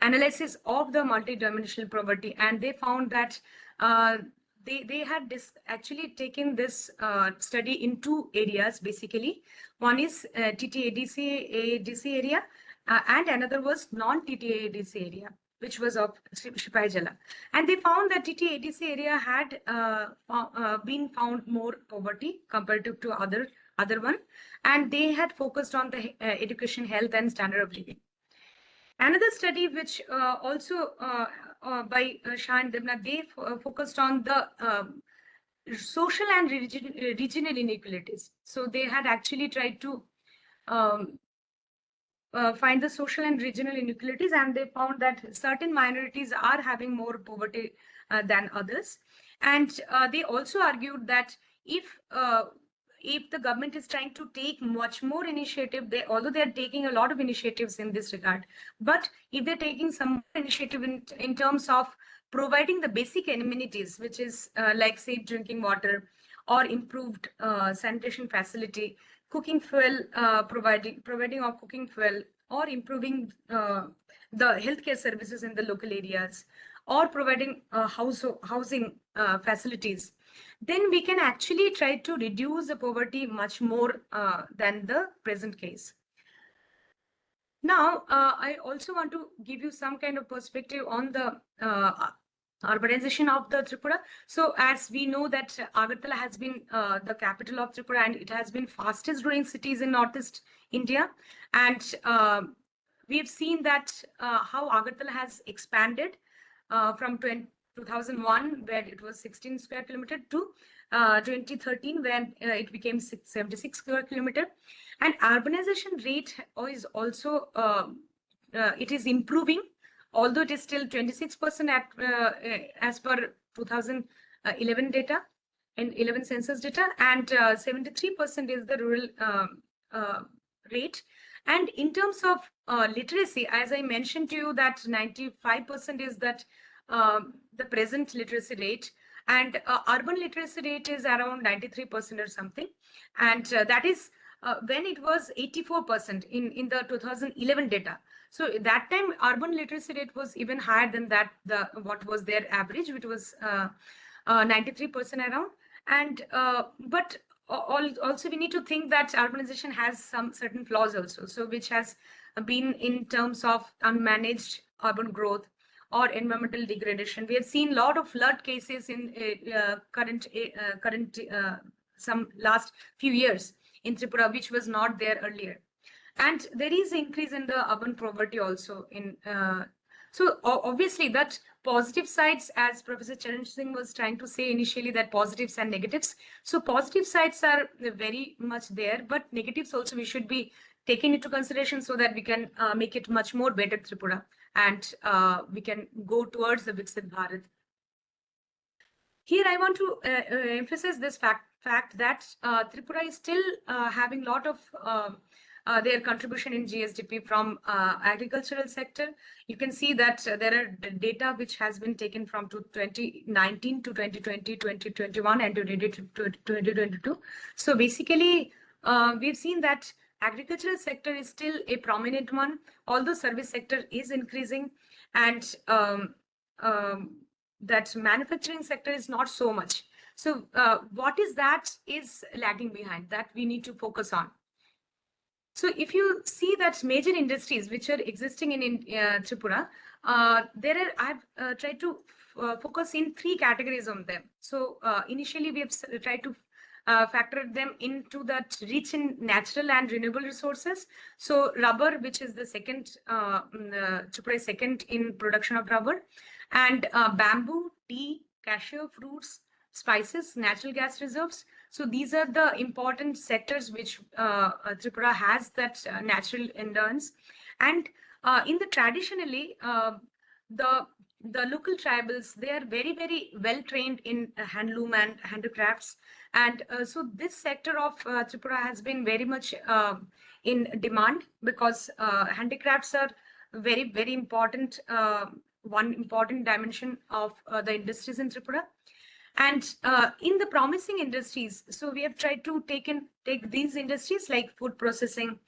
analysis of the multidimensional poverty, and they found that they had actually taken this study in 2 areas, basically. One is TTADC area, and another was non-TTADC area, which was of Shipai Jala. And they found that TTADC area had been found more poverty comparative to other one, and they had focused on the education, health, and standard of living. Another study which also by Shah and Debnath, they focused on the social and regional inequalities. So they had actually tried to find the social and regional inequalities, and they found that certain minorities are having more poverty than others. And they also argued that if the government is trying to take much more initiative, although they are taking a lot of initiatives in this regard, but if they're taking some initiative in terms of providing the basic amenities, which is like safe drinking water or improved sanitation facility, cooking fuel, providing of cooking fuel, or improving the healthcare services in the local areas, or providing housing facilities, then we can actually try to reduce the poverty much more than the present case. Now, I also want to give you some kind of perspective on the urbanization of the Tripura. So as we know that Agartala has been the capital of Tripura, and it has been fastest growing cities in Northeast India. And we have seen that how Agartala has expanded from 2001, where it was 16 square kilometer, to 2013, when it became 76 square kilometer. And urbanization rate is also, it is improving, although it is still 26% at as per 2011 data and 11 census data, and 73% is the rural rate. And in terms of literacy, as I mentioned to you, that 95% is that the present literacy rate, and urban literacy rate is around 93% or something, and that is when it was 84% in the 2011 data. So that time urban literacy rate was even higher than that, what was their average, which was 93% around. And but also we need to think that urbanization has some certain flaws also, so which has been in terms of unmanaged urban growth or environmental degradation. We have seen a lot of flood cases in current some last few years in Tripura, which was not there earlier. And there is an increase in the urban poverty also in so obviously that positive sides, as Professor Charan Singh was trying to say initially, that positives and negatives. So positive sides are very much there, but negatives also we should be taking into consideration, so that we can make it much more better Tripura, and we can go towards the Viksit Bharat. Here I want to emphasize this fact that Tripura is still having a lot of their contribution in GSDP from agricultural sector. You can see that there are data which has been taken from 2019 to 2020, 2021, and 2022. So basically, we've seen that agricultural sector is still a prominent one, although service sector is increasing, and that manufacturing sector is not so much. So what is that is lagging behind, that we need to focus on. So if you see that major industries which are existing in Tripura, there are, I've tried to focus in 3 categories on them. So initially we have tried to factor them into that rich in natural and renewable resources. So rubber, which is the second, Tripura is second in production of rubber, and bamboo, tea, cashew, fruits, spices, natural gas reserves. So these are the important sectors which Tripura has that natural endurance. And in the traditionally, the local tribals, they are very, very well trained in handloom and handicrafts. And so this sector of Tripura has been very much in demand, because handicrafts are very, very important, one important dimension of the industries in Tripura. And in the promising industries, so we have tried to take these industries like food processing,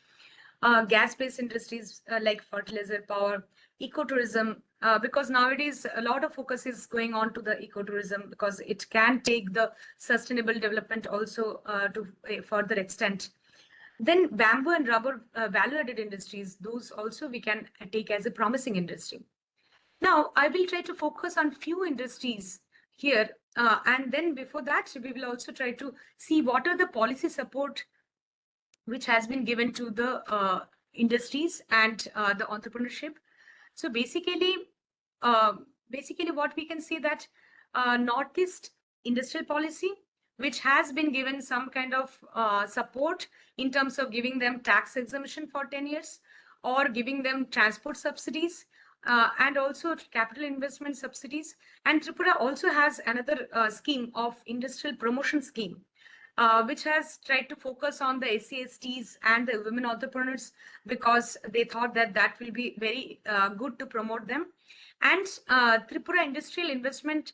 gas-based industries like fertilizer, power, ecotourism, because nowadays a lot of focus is going on to the ecotourism, because it can take the sustainable development also to a further extent. Then bamboo and rubber value-added industries, those also we can take as a promising industry. Now, I will try to focus on few industries here, and then before that, we will also try to see what are the policy support which has been given to the industries and the entrepreneurship. So basically what we can see that Northeast industrial policy, which has been given some kind of support in terms of giving them tax exemption for 10 years, or giving them transport subsidies, and also capital investment subsidies. And Tripura also has another scheme of industrial promotion scheme, which has tried to focus on the SC/STs and the women entrepreneurs, because they thought that that will be very good to promote them. And Tripura Industrial Investment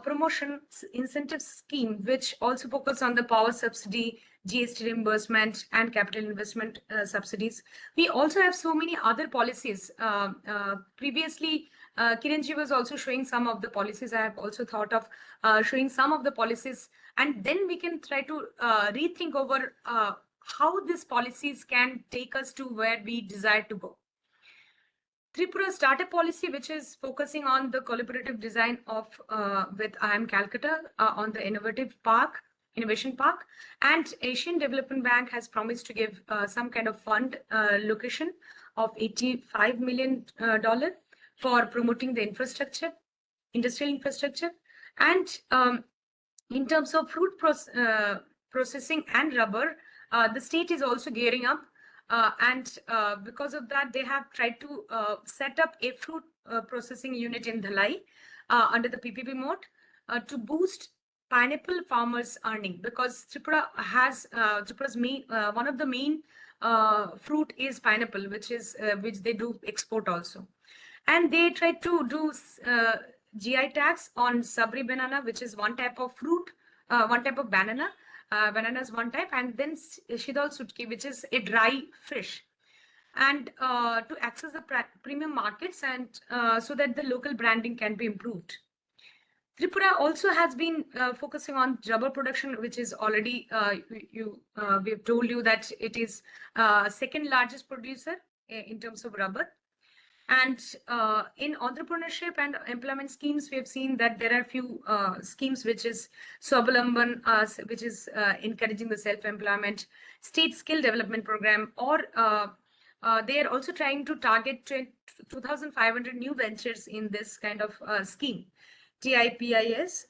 Promotion Incentive Scheme, which also focus on the power subsidy, GST reimbursement, and capital investment subsidies. We also have so many other policies. Previously, Kiranji was also showing some of the policies. I have also thought of showing some of the policies, and then we can try to rethink over how these policies can take us to where we desire to go. Tripura startup policy, which is focusing on the collaborative design of with IIM Calcutta on the innovation park, and Asian Development Bank has promised to give some kind of fund location of $85 million for promoting the industrial infrastructure, and in terms of fruit processing and rubber, the state is also gearing up. And because of that, they have tried to set up a fruit processing unit in Dhalai under the PPP mode to boost pineapple farmers' earning, because Tripura has Tripura's main one of the main fruit is pineapple, which they do export also, and they tried to do GI tax on sabri banana, which is one type of fruit, one type of banana. Banana is one type, and then shidal sutki, which is a dry fish, and to access the premium markets, and so that the local branding can be improved. Tripura also has been focusing on rubber production, which is already we have told you that it is second largest producer in terms of rubber. And in entrepreneurship and employment schemes, we have seen that there are few schemes, which is Swavalamban, which is encouraging the self-employment, state skill development program, or they are also trying to target 2,500 new ventures in this kind of scheme. TIPIS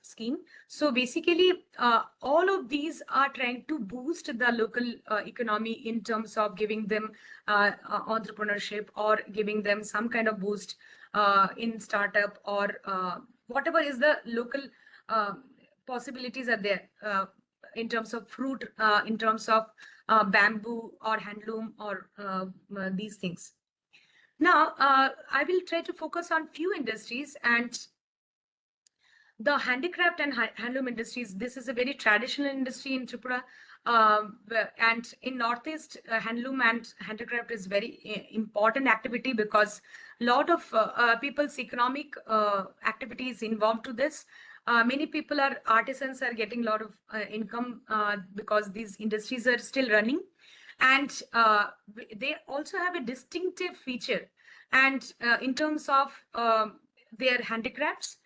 scheme. So basically, all of these are trying to boost the local economy in terms of giving them entrepreneurship, or giving them some kind of boost in startup, or whatever is the local possibilities are there in terms of fruit, in terms of bamboo or handloom, or these things. Now, I will try to focus on few industries, and the handicraft and handloom industries. This is a very traditional industry in Tripura, and in Northeast, handloom and handicraft is very important activity, because a lot of people's economic activities involved to this. Many people artisans are getting a lot of income because these industries are still running. And they also have a distinctive feature, and in terms of their handicrafts,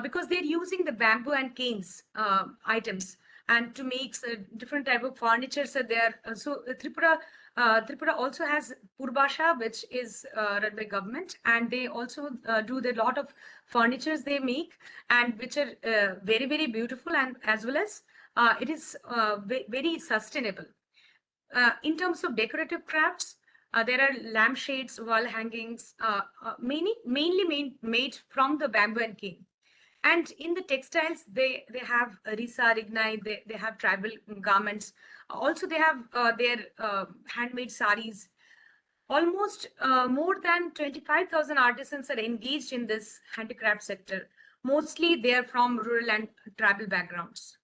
because they're using the bamboo and canes items, and to make different type of furniture are there. So Tripura also has Purbasha, which is run by government, and they also do the lot of furnitures they make, and which are very, very beautiful, and as well as it is very sustainable. In terms of decorative crafts, there are lampshades, wall hangings, mainly made from the bamboo and cane. And in the textiles, they have Risa, Rignai, they have tribal garments. Also, they have their handmade saris. Almost more than 25,000 artisans are engaged in this handicraft sector. Mostly they are from rural and tribal backgrounds.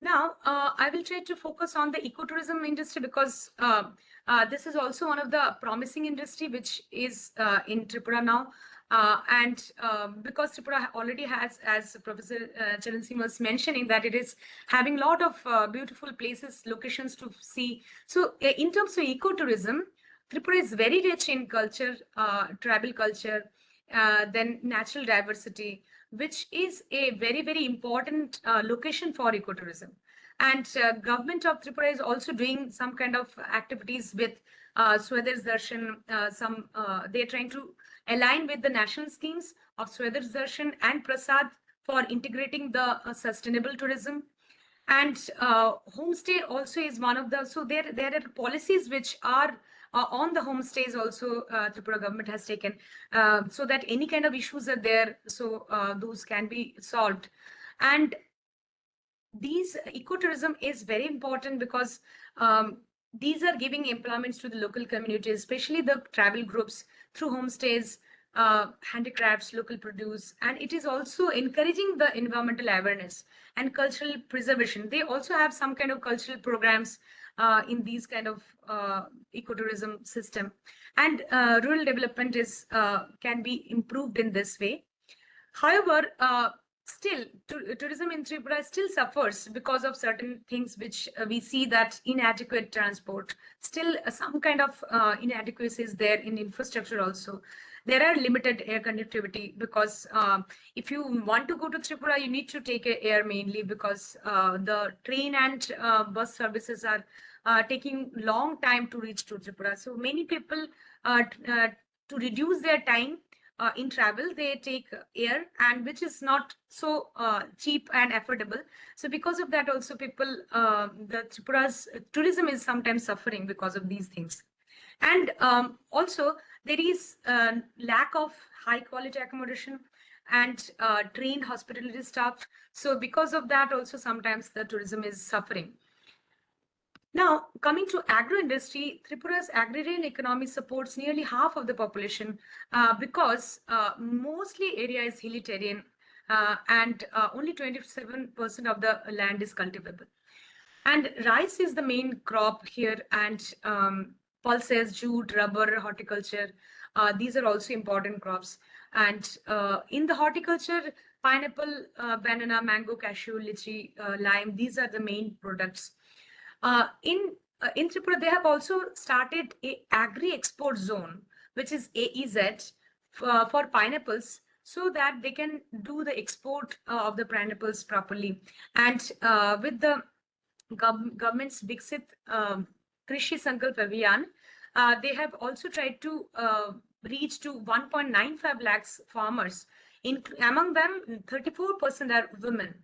Now, I will try to focus on the ecotourism industry, because this is also one of the promising industry which is in Tripura now. And because Tripura already has, as Professor Charan Singh was mentioning, that it is having a lot of beautiful places, locations to see. So in terms of ecotourism, Tripura is very rich in culture, tribal culture, then natural diversity, which is a very, very important location for ecotourism. And government of Tripura is also doing some kind of activities with Swadesh Darshan. They're trying to align with the national schemes of Swadesh Darshan and Prasad for integrating the sustainable tourism. And homestay also is one of the, so there are policies which are on the homestays also. Tripura government has taken so that any kind of issues are there, so those can be solved. And these ecotourism is very important, because these are giving employments to the local community, especially the tribal groups, through homestays, handicrafts, local produce, and it is also encouraging the environmental awareness and cultural preservation. They also have some kind of cultural programs in these kind of ecotourism system, and rural development is can be improved in this way. However, still, tourism in Tripura still suffers because of certain things which we see that inadequate transport, still some kind of inadequacies there in infrastructure also. There are limited air connectivity because if you want to go to Tripura, you need to take air mainly because the train and bus services are taking long time to reach to Tripura. So many people to reduce their time in travel, they take air, and which is not so cheap and affordable. So because of that also people, the Tripura's tourism is sometimes suffering because of these things. And also there is lack of high quality accommodation and trained hospitality staff. So because of that also sometimes the tourism is suffering. Now, coming to agro industry, Tripura's agrarian economy supports nearly half of the population because mostly area is hilly terrain and only 27% of the land is cultivable. And rice is the main crop here, and pulses, jute, rubber, horticulture. These are also important crops. And in the horticulture, pineapple, banana, mango, cashew, lychee, lime, these are the main products. In Tripura, they have also started a agri-export zone, which is AEZ, for pineapples, so that they can do the export of the pineapples properly. And with the government's Viksit Krishi Sankalp Abhiyan, they have also tried to reach to 1.95 lakhs farmers. Among them, 34% are women.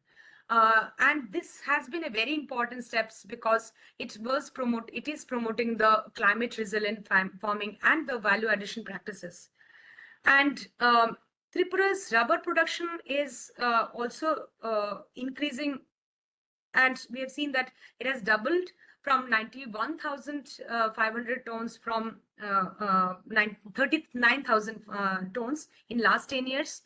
And this has been a very important steps because it is promoting the climate resilient farming and the value addition practices. And Tripura's rubber production is also increasing, and we have seen that it has doubled from 91,500 tons from 39,000 tons in last 10 years.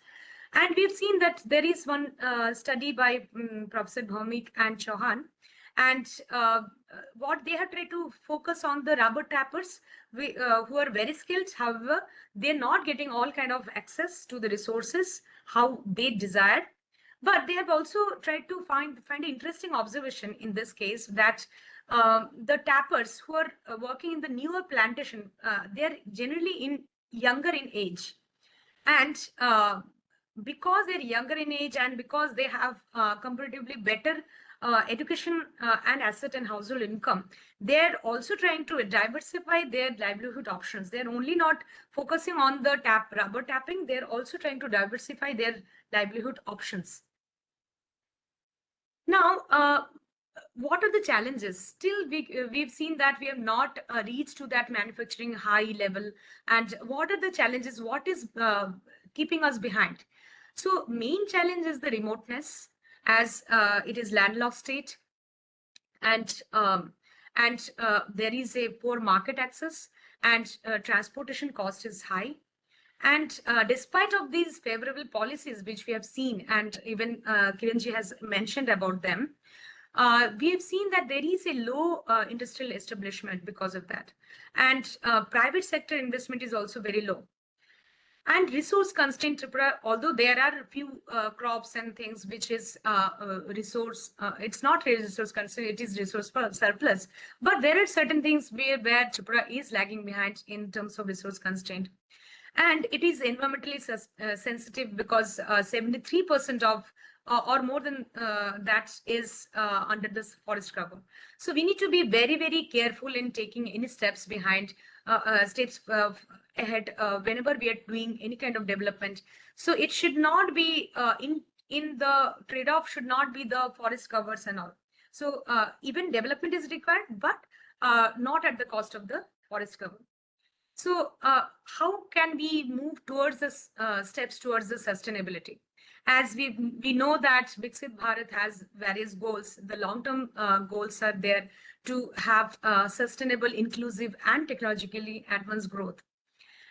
And we've seen that there is one study by Professor Bhowmik and Chauhan, and what they have tried to focus on the rubber tappers who are very skilled. However, they're not getting all kind of access to the resources how they desire. But they have also tried to find an interesting observation in this case that the tappers who are working in the newer plantation, they're generally younger in age. And because they're younger in age and because they have comparatively better education and asset and household income, they're also trying to diversify their livelihood options. They're only not focusing on the rubber tapping, they're also trying to diversify their livelihood options. Now, what are the challenges? Still, we've seen that we have not reached to that manufacturing high level. And what are the challenges? What is keeping us behind? So main challenge is the remoteness, as it is landlocked state, and there is a poor market access, and transportation cost is high. And despite of these favorable policies which we have seen, and even Kiranji has mentioned about them, we have seen that there is a low industrial establishment because of that. And private sector investment is also very low. And resource constraint Tripura, although there are a few crops and things which is resource, it's not really resource constraint, it is resource surplus. But there are certain things where Tripura is lagging behind in terms of resource constraint. And it is environmentally sensitive because 73% of or more than that is under this forest cover. So we need to be very, very careful in taking any steps behind steps ahead whenever we are doing any kind of development. So it should not be in the trade-off should not be the forest covers and all. So even development is required, but not at the cost of the forest cover. So how can we move towards this steps towards the sustainability? As we know that Viksit Bharat has various goals. The long-term goals are there to have sustainable, inclusive, and technologically advanced growth.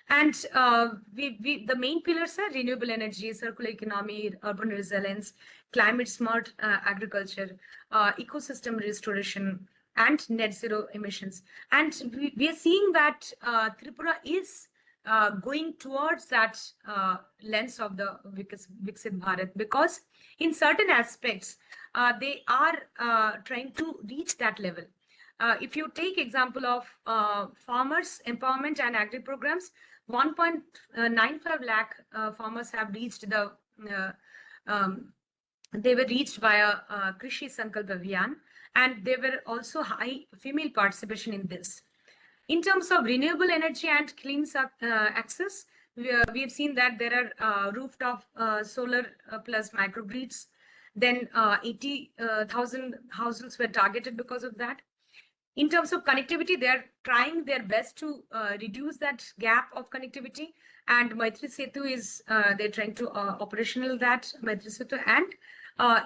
And the main pillars are renewable energy, circular economy, urban resilience, climate smart agriculture, ecosystem restoration, and net zero emissions. And we are seeing that Tripura is going towards that lens of the Viksit Bharat, because in certain aspects, they are trying to reach that level. If you take example of farmers empowerment and agri programs, 1.95 lakh farmers have reached the they were reached via Krishi Sankalp Abhiyan, and there were also high female participation in this. In terms of renewable energy and clean access, we have seen that there are rooftop solar plus microgrids. Then 80,000 houses were targeted because of that. In terms of connectivity, they are trying their best to reduce that gap of connectivity. And Maitri Setu is, they're trying to operational that Maitri Setu. And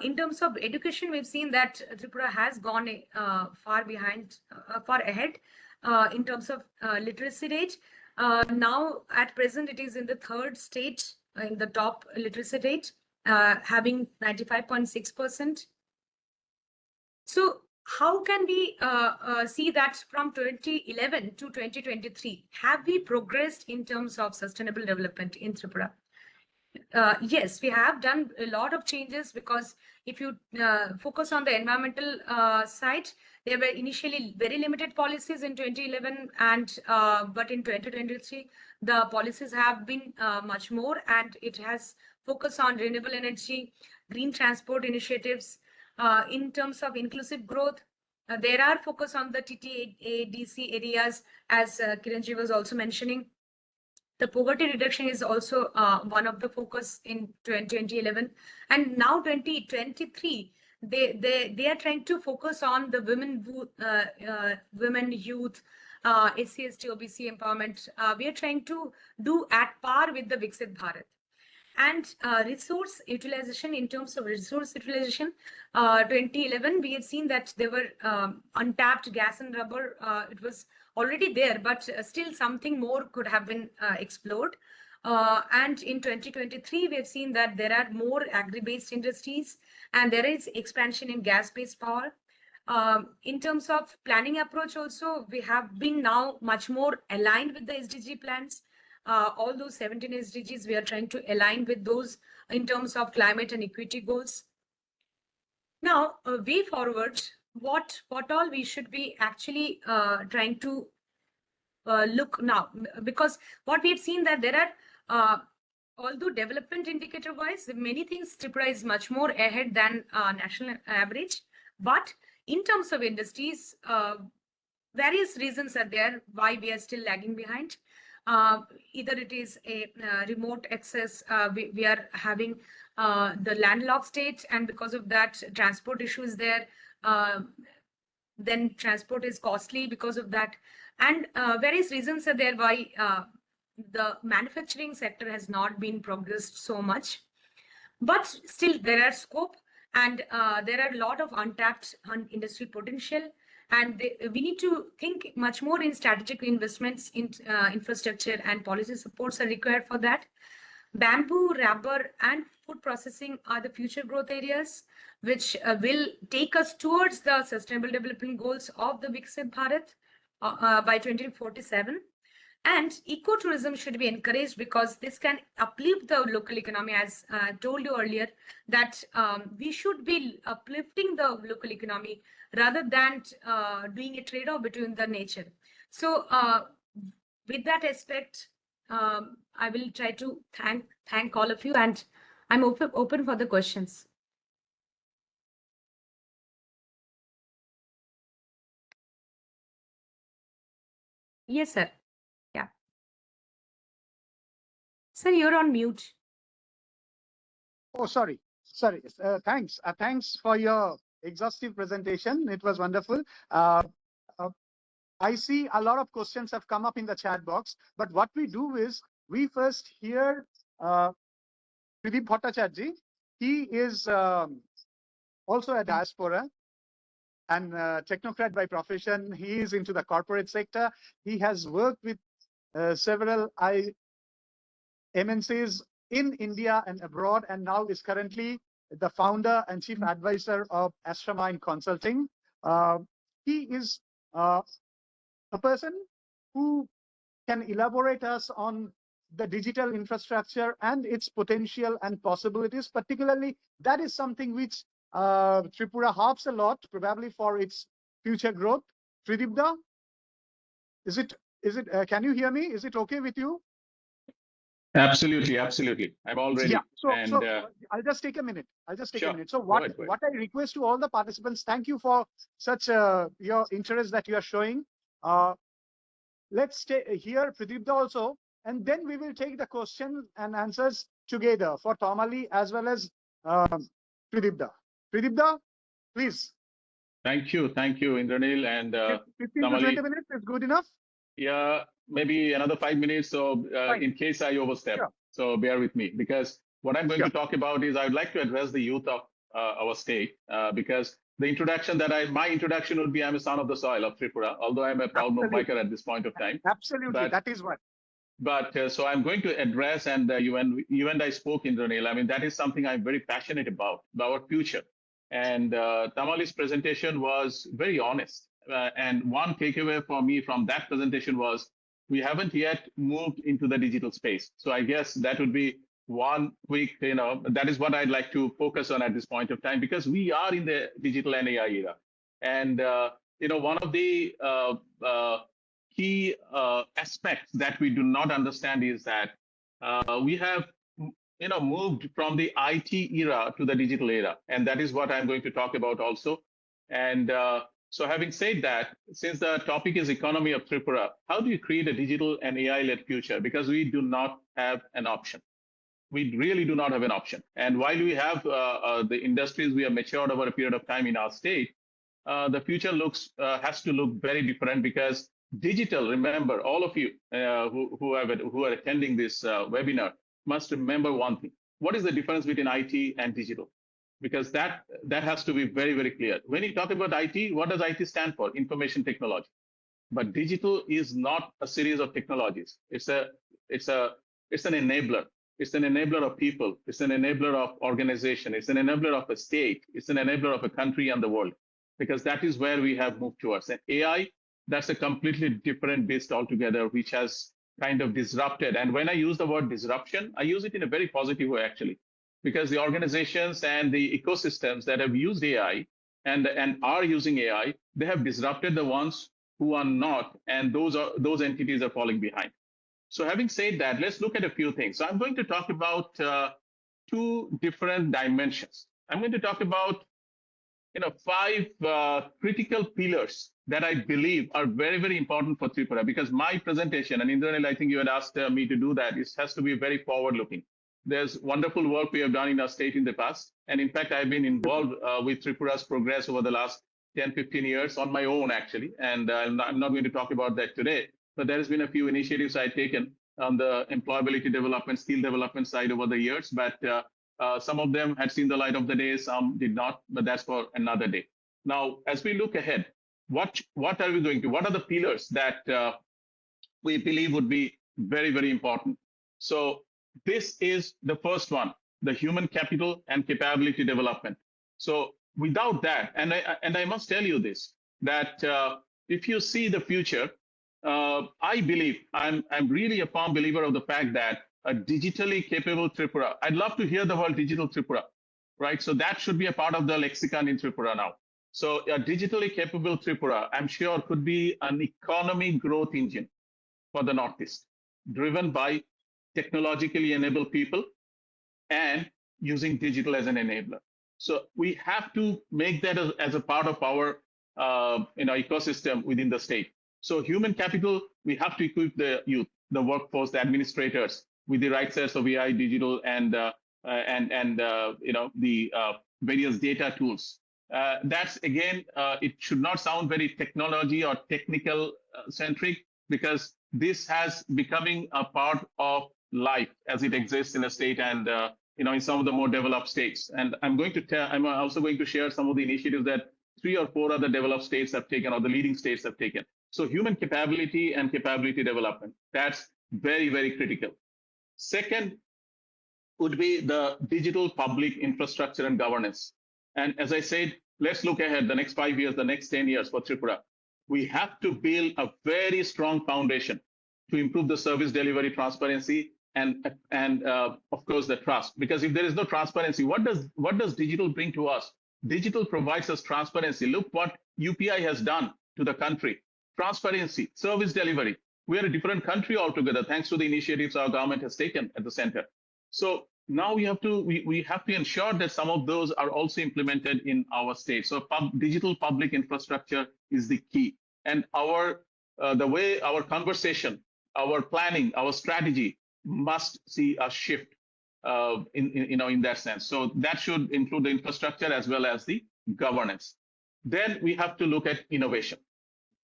in terms of education, we've seen that Tripura has gone far ahead in terms of literacy rate. Now, at present, it is in the third state in the top literacy rate, having 95.6%. So how can we see that from 2011 to 2023, have we progressed in terms of sustainable development in Tripura? Yes, we have done a lot of changes, because if you focus on the environmental side, there were initially very limited policies in 2011, and but in 2023, the policies have been much more, and it has focused on renewable energy, green transport initiatives. In terms of inclusive growth, there are focus on the TTADC areas, as Kiranji was also mentioning. The poverty reduction is also one of the focus in 2011, and now 2023. They are trying to focus on the women, youth, SC, ST, OBC empowerment. We are trying to do at par with the Viksit Bharat. And resource utilization, in terms of resource utilization, 2011, we have seen that there were untapped gas and rubber. It was already there, but still something more could have been explored. And in 2023, we have seen that there are more agri-based industries, and there is expansion in gas-based power. In terms of planning approach also, we have been now much more aligned with the SDG plans. All those 17 SDGs, we are trying to align with those in terms of climate and equity goals. Now, way forward, what all we should be actually trying to look now, because what we have seen that there are, although development indicator wise, many things Tripura is much more ahead than national average, but in terms of industries, various reasons are there why we are still lagging behind. Either it is a remote access, we are having the landlocked state, and because of that, transport issue is there. Then transport is costly because of that, and various reasons are there why the manufacturing sector has not been progressed so much. But still, there are scope, and there are a lot of untapped industry potential. And we need to think much more in strategic investments in infrastructure, and policy supports are required for that. Bamboo, rubber, and food processing are the future growth areas, which will take us towards the sustainable development goals of the Viksit Bharat by 2047. And ecotourism should be encouraged, because this can uplift the local economy. As I told you earlier, that we should be uplifting the local economy rather than doing a trade-off between the nature. So with that aspect, I will try to thank all of you, and I'm open for the questions. Yes, sir. Yeah. Sir, you're on mute. Oh, sorry. Thanks. Thanks for your exhaustive presentation. It was wonderful. I see a lot of questions have come up in the chat box, but what we do is we first hear Tridib Bhattacharjee. He is also a diaspora and technocrat by profession. He is into the corporate sector. He has worked with several MNCs in India and abroad, and now is currently the founder and chief advisor of Astramind Consulting. He is a person who can elaborate us on the digital infrastructure and its potential and possibilities. Particularly, that is something which Tripura harps a lot, probably for its future growth. Tridib, is it? Can you hear me? Is it okay with you? Absolutely, absolutely. I'm all ready. Yeah. So, And I'll just take a minute. Sure. So Go ahead. what I request to all the participants, thank you for such your interest that you are showing. Let's hear Pradipda also, and then we will take the questions and answers together for Tamali as well as Pradipda. Pradipda, please. Thank you, Indraneel and 15 to Tamali. 20 minutes is good enough. Yeah, maybe another 5 minutes. So in case I overstep, Sure. so bear with me, because what I'm going Sure. to talk about is I would like to address the youth of our state, because the introduction my introduction would be I'm a son of the soil of Tripura, although I'm a proud Mumbaikar at this point of time. Absolutely, that is what. But so I'm going to address, and you and I spoke, Indraneel. I mean, that is something I'm very passionate about our future. And Tamali's presentation was very honest. And one takeaway for me from that presentation was we haven't yet moved into the digital space. So I guess that would be one quick, that is what I'd like to focus on at this point of time, because we are in the digital and AI era. And, one of the key aspects that we do not understand is that we have moved from the IT era to the digital era, and that is what I'm going to talk about also. And so having said that, since the topic is economy of Tripura, how do you create a digital and AI-led future? Because we do not have an option. We really do not have an option. And while we have the industries we have matured over a period of time in our state, the future has to look very different, because digital, remember, all of you who are attending this webinar must remember one thing. What is the difference between IT and digital? Because that has to be very, very clear. When you talk about IT, what does IT stand for? Information technology. But digital is not a series of technologies. It's an enabler. It's an enabler of people. It's an enabler of organization. It's an enabler of a state. It's an enabler of a country and the world, because that is where we have moved towards. And AI, that's a completely different beast altogether, which has kind of disrupted. And when I use the word disruption, I use it in a very positive way, actually, because the organizations and the ecosystems that have used AI and are using AI, they have disrupted the ones who are not, and those entities are falling behind. So having said that, let's look at a few things. So I'm going to talk about two different dimensions. I'm going to talk about 5 critical pillars that I believe are very, very important for Tripura, because my presentation, and Indraneel, I think you had asked me to do that, it has to be very forward-looking. There's wonderful work we have done in our state in the past. And in fact, I've been involved with Tripura's progress over the last 10, 15 years on my own, actually. And I'm not going to talk about that today, but there has been a few initiatives I've taken on the employability development, skill development side over the years. But some of them had seen the light of the day, some did not, but that's for another day. Now, as we look ahead, what are we going to? What are the pillars that we believe would be very, very important? So this is the first one, the human capital and capability development. So without that, and I must tell you this, that if you see the future, I believe I'm really a firm believer of the fact that a digitally capable Tripura, I'd love to hear the word digital Tripura, right? So that should be a part of the lexicon in Tripura now. So a digitally capable Tripura, I'm sure, could be an economy growth engine for the Northeast, driven by technologically enabled people and using digital as an enabler. So we have to make that as a part of our ecosystem within the state. So human capital, we have to equip the youth, the workforce, the administrators with the right sets of AI, digital, and the various data tools. That's again, it should not sound very technology or technical centric, because this has becoming a part of life as it exists in a state and in some of the more developed states. And I'm also going to share some of the initiatives that 3 or 4 other developed states have taken, or the leading states have taken. So human capability and capability development, that's very, very critical. Second would be the digital public infrastructure and governance. And as I said, let's look ahead the next 5 years, the next 10 years for Tripura. We have to build a very strong foundation to improve the service delivery transparency and of course the trust. Because if there is no transparency, what does digital bring to us? Digital provides us transparency. Look what UPI has done to the country. Transparency, service delivery. We are a different country altogether thanks to the initiatives our government has taken at the center. So now we have to ensure that some of those are also implemented in our state. So digital public infrastructure is the key. And the way our conversation, our planning, our strategy must see a shift in that sense. So that should include the infrastructure as well as the governance. Then we have to look at innovation.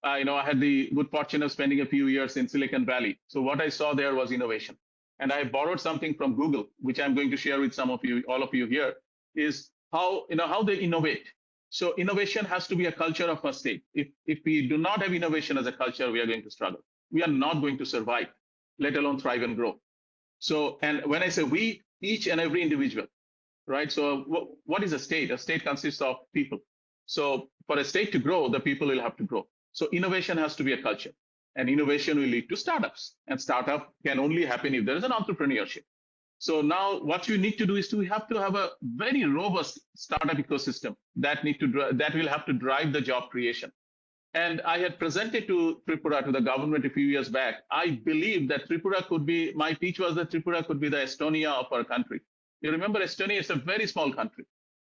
I had the good fortune of spending a few years in Silicon Valley. So what I saw there was innovation. And I borrowed something from Google, which I'm going to share with all of you here, is how they innovate. So innovation has to be a culture of a state. If we do not have innovation as a culture, we are going to struggle. We are not going to survive, let alone thrive and grow. So, and when I say we, each and every individual, right? So what is a state? A state consists of people. So for a state to grow, the people will have to grow. So innovation has to be a culture, and innovation will lead to startups, and startup can only happen if there is an entrepreneurship. So now what you need to do is we have to have a very robust startup ecosystem that will have to drive the job creation. And I had presented to Tripura, to the government a few years back. I believe that Tripura could be, my pitch was that Tripura could be the Estonia of our country. You remember Estonia is a very small country,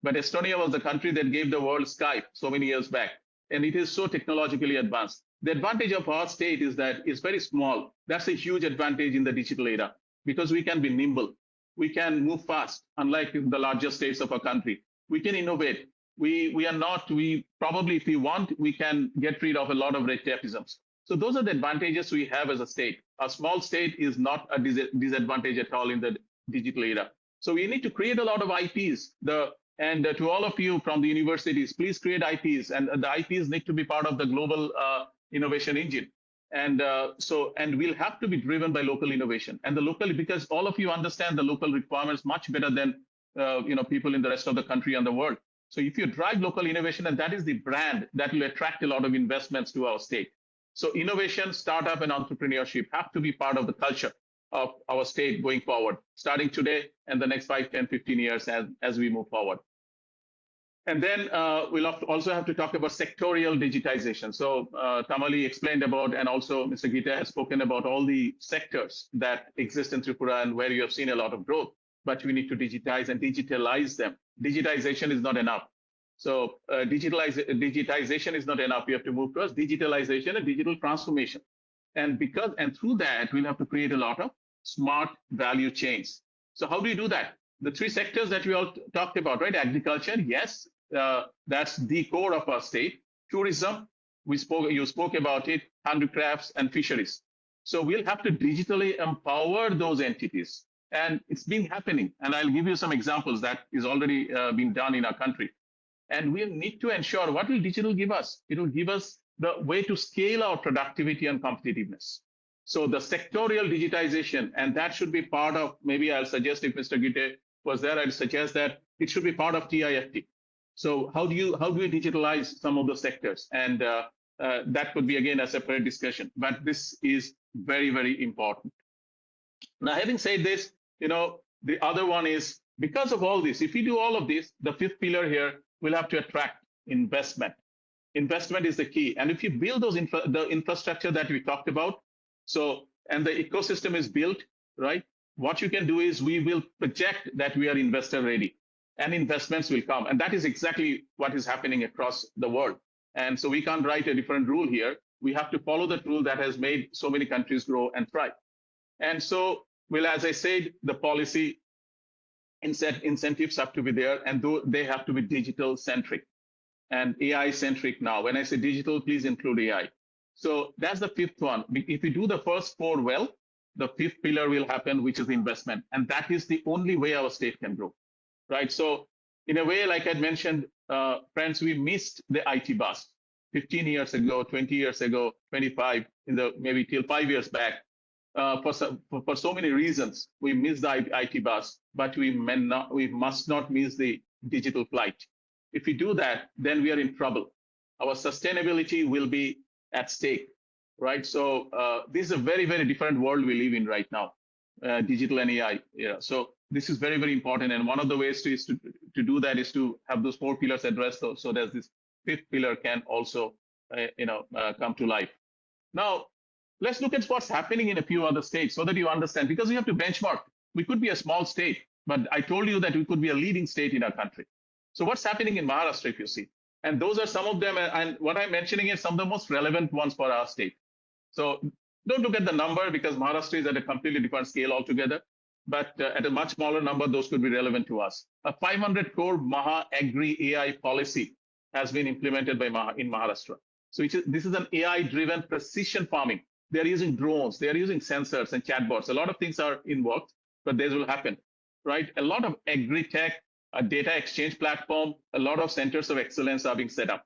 but Estonia was the country that gave the world Skype so many years back. And it is so technologically advanced. The advantage of our state is that it's very small. That's a huge advantage in the digital era, because we can be nimble. We can move fast, unlike the larger states of our country. We can innovate. We probably, if we want, we can get rid of a lot of red tapeisms. So those are the advantages we have as a state. A small state is not a disadvantage at all in the digital era. So we need to create a lot of IPs. And to all of you from the universities, please create IPs, and the IPs need to be part of the global innovation engine. And we'll have to be driven by local innovation, and because all of you understand the local requirements much better than people in the rest of the country and the world. So if you drive local innovation, and that is the brand that will attract a lot of investments to our state. So innovation, startup, and entrepreneurship have to be part of the culture of our state going forward, starting today and the next 5, 10, 15 years as we move forward. And then we'll also have to talk about sectorial digitization. So Tamali explained about, and also Mr. Gitte has spoken about all the sectors that exist in Tripura and where you have seen a lot of growth, but we need to digitize and digitalize them. Digitization is not enough. So digitization is not enough. We have to move towards digitalization and digital transformation. And through that, we'll have to create a lot of smart value chains. So how do you do that? The 3 sectors that we all talked about, right? Agriculture, yes, that's the core of our state. Tourism, you spoke about it, handicrafts and fisheries. So we'll have to digitally empower those entities. And it's been happening. And I'll give you some examples that is already been done in our country. And we'll need to ensure, what will digital give us? It will give us the way to scale our productivity and competitiveness. So the sectorial digitization, and that should be part of, maybe I'll suggest, if Mr. Gitte was there, I'd suggest that it should be part of TIFT. So how do we digitalize some of the sectors? And that could be, again, a separate discussion, but this is very, very important. Now, having said this, the other one is, because of all this, if we do all of this, the 5th pillar here, we'll have to attract investment. Investment is the key. And if you build the infrastructure that we talked about, and the ecosystem is built, right? What you can do is we will project that we are investor ready, and investments will come. And that is exactly what is happening across the world. And so we can't write a different rule here. We have to follow the rule that has made so many countries grow and thrive. And so, as I said, the policy incentives have to be there, and they have to be digital centric and AI centric now. When I say digital, please include AI. So that's the 5th one. If we do the first 4 well, the 5th pillar will happen, which is investment. And that is the only way our state can grow, right? So in a way, like I mentioned, friends, we missed the IT bus 15 years ago, 20 years ago, 25, maybe till 5 years back. For so many reasons, we missed the IT bus, but we must not miss the digital flight. If we do that, then we are in trouble. Our sustainability will be at stake. right? So this is a very, very different world we live in right now, digital and AI. Yeah. So this is very, very important. And one of the ways to do that is to have those 4 pillars addressed, so that this 5th pillar can also, come to life. Now, let's look at what's happening in a few other states so that you understand, because we have to benchmark. We could be a small state, but I told you that we could be a leading state in our country. So what's happening in Maharashtra, if you see? And those are some of them, and what I'm mentioning is some of the most relevant ones for our state. So don't look at the number, because Maharashtra is at a completely different scale altogether. But at a much smaller number, those could be relevant to us. A 500 crore Maha Agri AI policy has been implemented by in Maharashtra. So this is an AI-driven precision farming. They're using drones, they're using sensors and chatbots. A lot of things are in work, but this will happen, right? A lot of agri-tech, a data exchange platform, a lot of centers of excellence are being set up,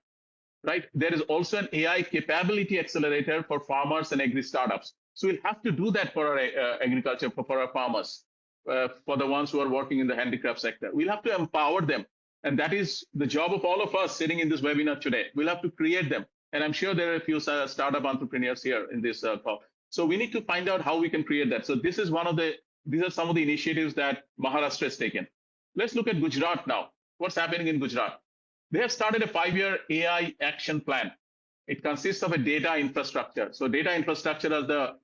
right? There is also an AI capability accelerator for farmers and agri startups. So we'll have to do that for our agriculture, for our farmers, for the ones who are working in the handicraft sector. We'll have to empower them. And that is the job of all of us sitting in this webinar today. We'll have to create them. And I'm sure there are a few startup entrepreneurs here in this call. So we need to find out how we can create that. So this is these are some of the initiatives that Maharashtra has taken. Let's look at Gujarat now. What's happening in Gujarat? They have started a 5-year AI action plan. It consists of a data infrastructure. So data infrastructure are the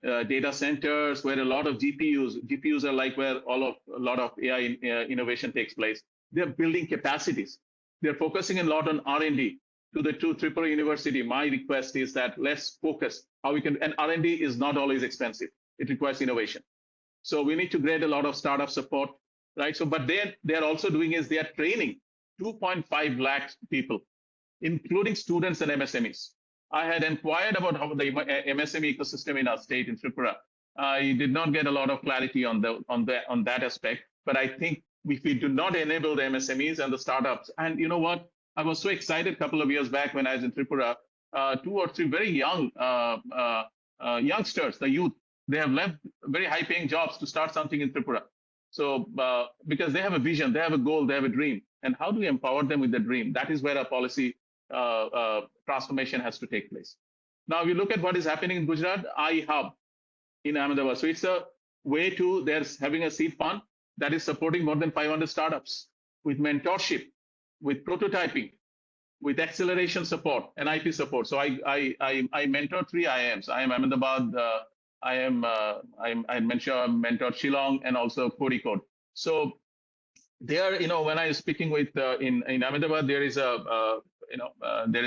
data centers where a lot of GPUs are like where a lot of AI innovation takes place. They're building capacities. They're focusing a lot on R&D. To Tripura University, my request is that let's focus how we can, and R&D is not always expensive. It requires innovation. So we need to create a lot of startup support, right? So, but they are also doing is they are training 2.5 lakh people, including students and MSMEs. I had inquired about how the MSME ecosystem in our state in Tripura. I did not get a lot of clarity on that aspect, but I think if we do not enable the MSMEs and the startups, and you know what? I was so excited a couple of years back when I was in Tripura, 2 or 3 very young youngsters, the youth, they have left very high-paying jobs to start something in Tripura. So because they have a vision, they have a goal, they have a dream. And how do we empower them with the dream? That is where our policy transformation has to take place. Now, if you look at what is happening in Gujarat, iHub in Ahmedabad. So it's a way to, they're having a seed fund that is supporting more than 500 startups with mentorship, with prototyping, with acceleration support and IP support. So I mentor 3 IIMs. I am Ahmedabad, I mentor Shillong and also Kozhikode. So there, when I was speaking with in Ahmedabad, there is a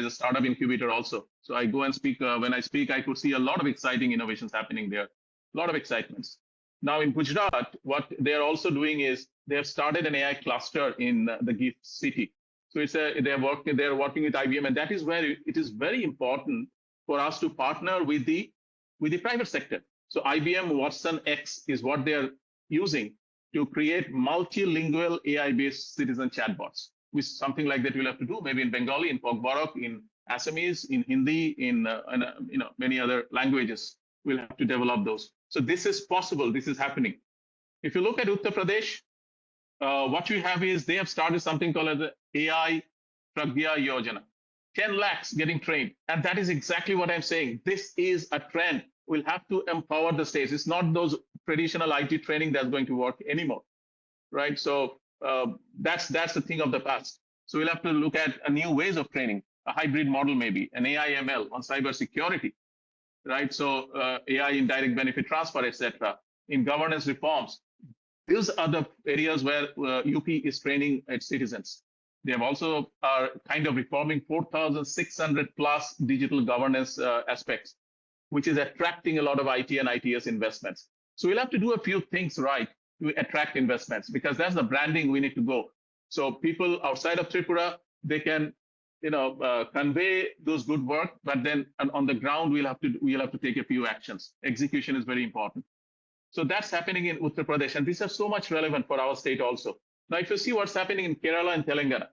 startup incubator also. So I go and speak. When I speak, I could see a lot of exciting innovations happening there. A lot of excitements. Now in Gujarat, what they are also doing is they have started an AI cluster in the GIFT city. So they're working with IBM, and that is where it is very important for us to partner with the private sector. So IBM Watson X is what they are using to create multilingual AI-based citizen chatbots. With something like that, we'll have to do maybe in Bengali, in Pogbarok, in Assamese, in Hindi, in many other languages. We'll have to develop those. So this is possible. This is happening. If you look at Uttar Pradesh, what you have is they have started something called the AI Pragya Yojana. 10 lakhs getting trained. And that is exactly what I'm saying. This is a trend. We'll have to empower the states. It's not those traditional IT training that's going to work anymore, right? So that's the thing of the past. So we'll have to look at a new ways of training, a hybrid model maybe, an AI ML on cyber security, right? So AI in direct benefit transfer, etc. In governance reforms. These are the areas where UP is training its citizens. They have also are kind of reforming 4,600 plus digital governance aspects, which is attracting a lot of IT and ITS investments. So we'll have to do a few things right to attract investments, because that's the branding we need to go. So people outside of Tripura, they can, convey those good work, but then on the ground, we'll have to take a few actions. Execution is very important. So that's happening in Uttar Pradesh, and these are so much relevant for our state also. Now, if you see what's happening in Kerala and Telangana,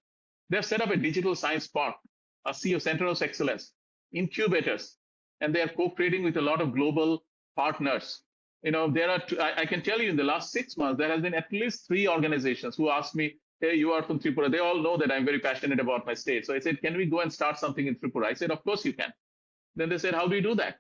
they've set up a digital science park, a center of excellence, incubators, and they are co-creating with a lot of global partners. There are, I can tell you in the last 6 months, there has been at least 3 organizations who asked me, hey, you are from Tripura. They all know that I'm very passionate about my state. So I said, can we go and start something in Tripura? I said, of course you can. Then they said, how do you do that?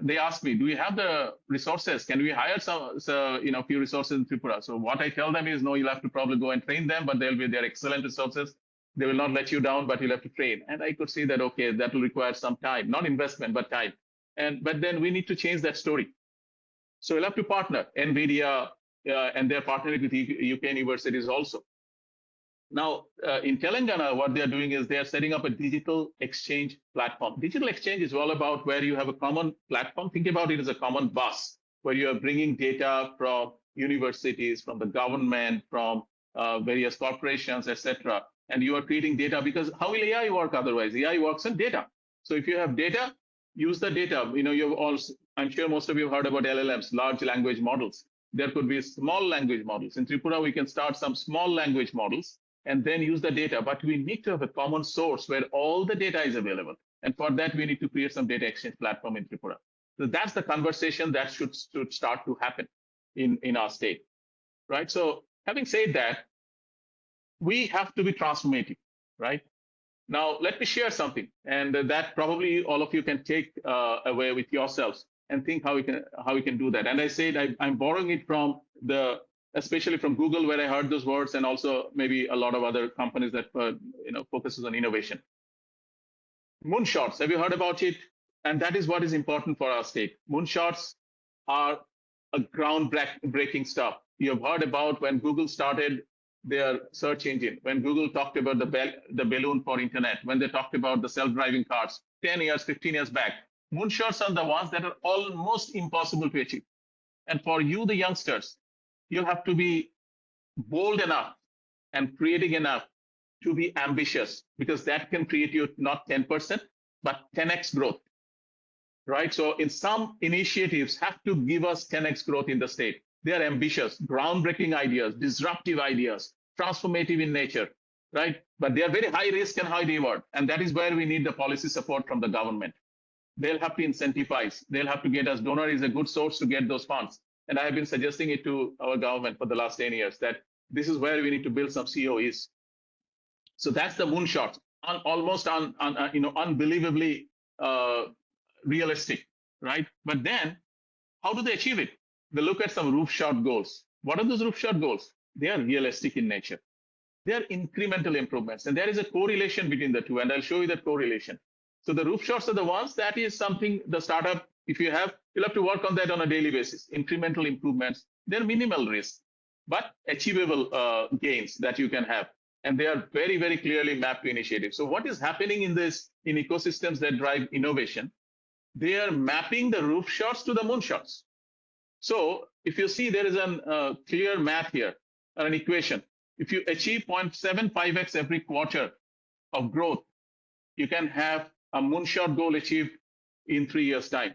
They asked me, do we have the resources? Can we hire few resources in Tripura? So what I tell them is, no, you'll have to probably go and train them, but they're excellent resources. They will not let you down, but you'll have to train. And I could see that, okay, that will require some time, not investment, but time. But then we need to change that story. So we'll have to partner, NVIDIA, and they're partnering with UK universities also. Now, in Telangana, what they're doing is they're setting up a digital exchange platform. Digital exchange is all about where you have a common platform. Think about it as a common bus, where you are bringing data from universities, from the government, from various corporations, etc. And you are creating data, because how will AI work otherwise? AI works on data. So if you have data, use the data. You've also, I'm sure most of you have heard about LLMs, large language models. There could be small language models. In Tripura, we can start some small language models and then use the data. But we need to have a common source where all the data is available. And for that, we need to create some data exchange platform in Tripura. So that's the conversation that should start to happen in our state, right? So having said that, we have to be transformative, right? Now, let me share something, and that probably all of you can take away with yourselves and think how we can do that. And I said I'm borrowing it from especially from Google, where I heard those words, and also maybe a lot of other companies that focuses on innovation. Moonshots, have you heard about it? And that is what is important for our state. Moonshots are a groundbreaking stuff. You have heard about when Google started their search engine, when Google talked about the balloon for internet, when they talked about the self-driving cars 10 years, 15 years back. Moonshots are the ones that are almost impossible to achieve. And for you, the youngsters, you'll have to be bold enough and creative enough to be ambitious, because that can create you not 10%, but 10x growth, right? So in some initiatives have to give us 10x growth in the state. They are ambitious, groundbreaking ideas, disruptive ideas, transformative in nature, right? But they are very high risk and high reward. And that is where we need the policy support from the government. They'll have to incentivize. They'll have to get us. Donor is a good source to get those funds. And I have been suggesting it to our government for the last 10 years that this is where we need to build some COEs. So that's the moonshot, almost unbelievably realistic, right? But then how do they achieve it? They look at some roof-shot goals. What are those roof-shot goals? They are realistic in nature. They are incremental improvements. And there is a correlation between the two. And I'll show you that correlation. So the roof shots are the ones that is something the startup, if you'll have to work on that on a daily basis. Incremental improvements, they're minimal risk, but achievable gains that you can have. And they are very, very clearly mapped to initiatives. So what is happening in ecosystems that drive innovation? They are mapping the roof shots to the moon shots. So if you see, there is a clear math here, an equation. If you achieve 0.75x every quarter of growth, you can have a moonshot goal achieved in 3 years' time,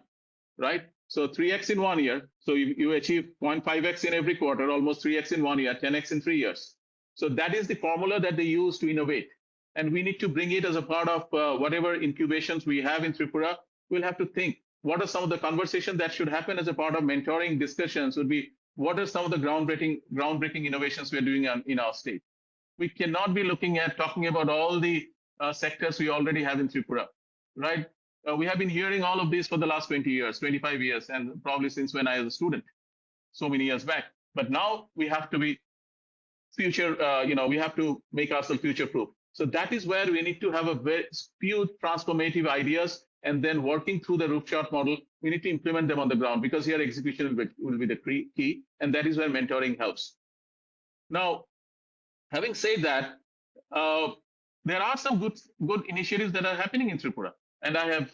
right? So 3x in 1 year. So you achieve 0.5x in every quarter, almost 3x in 1 year, 10x in 3 years. So that is the formula that they use to innovate. And we need to bring it as a part of whatever incubations we have in Tripura. We'll have to think, what are some of the conversations that should happen as a part of mentoring discussions would be, what are some of the groundbreaking innovations we're doing in our state? We cannot be talking about all the sectors we already have in Tripura, right? We have been hearing all of this for the last 20 years, 25 years, and probably since when I was a student, so many years back. But now we have to be future, we have to make ourselves future-proof. So that is where we need to have a very few transformative ideas, and then working through the roof-shot model, we need to implement them on the ground, because here execution will be the key, and that is where mentoring helps. Now, having said that, there are some good initiatives that are happening in Tripura, and I have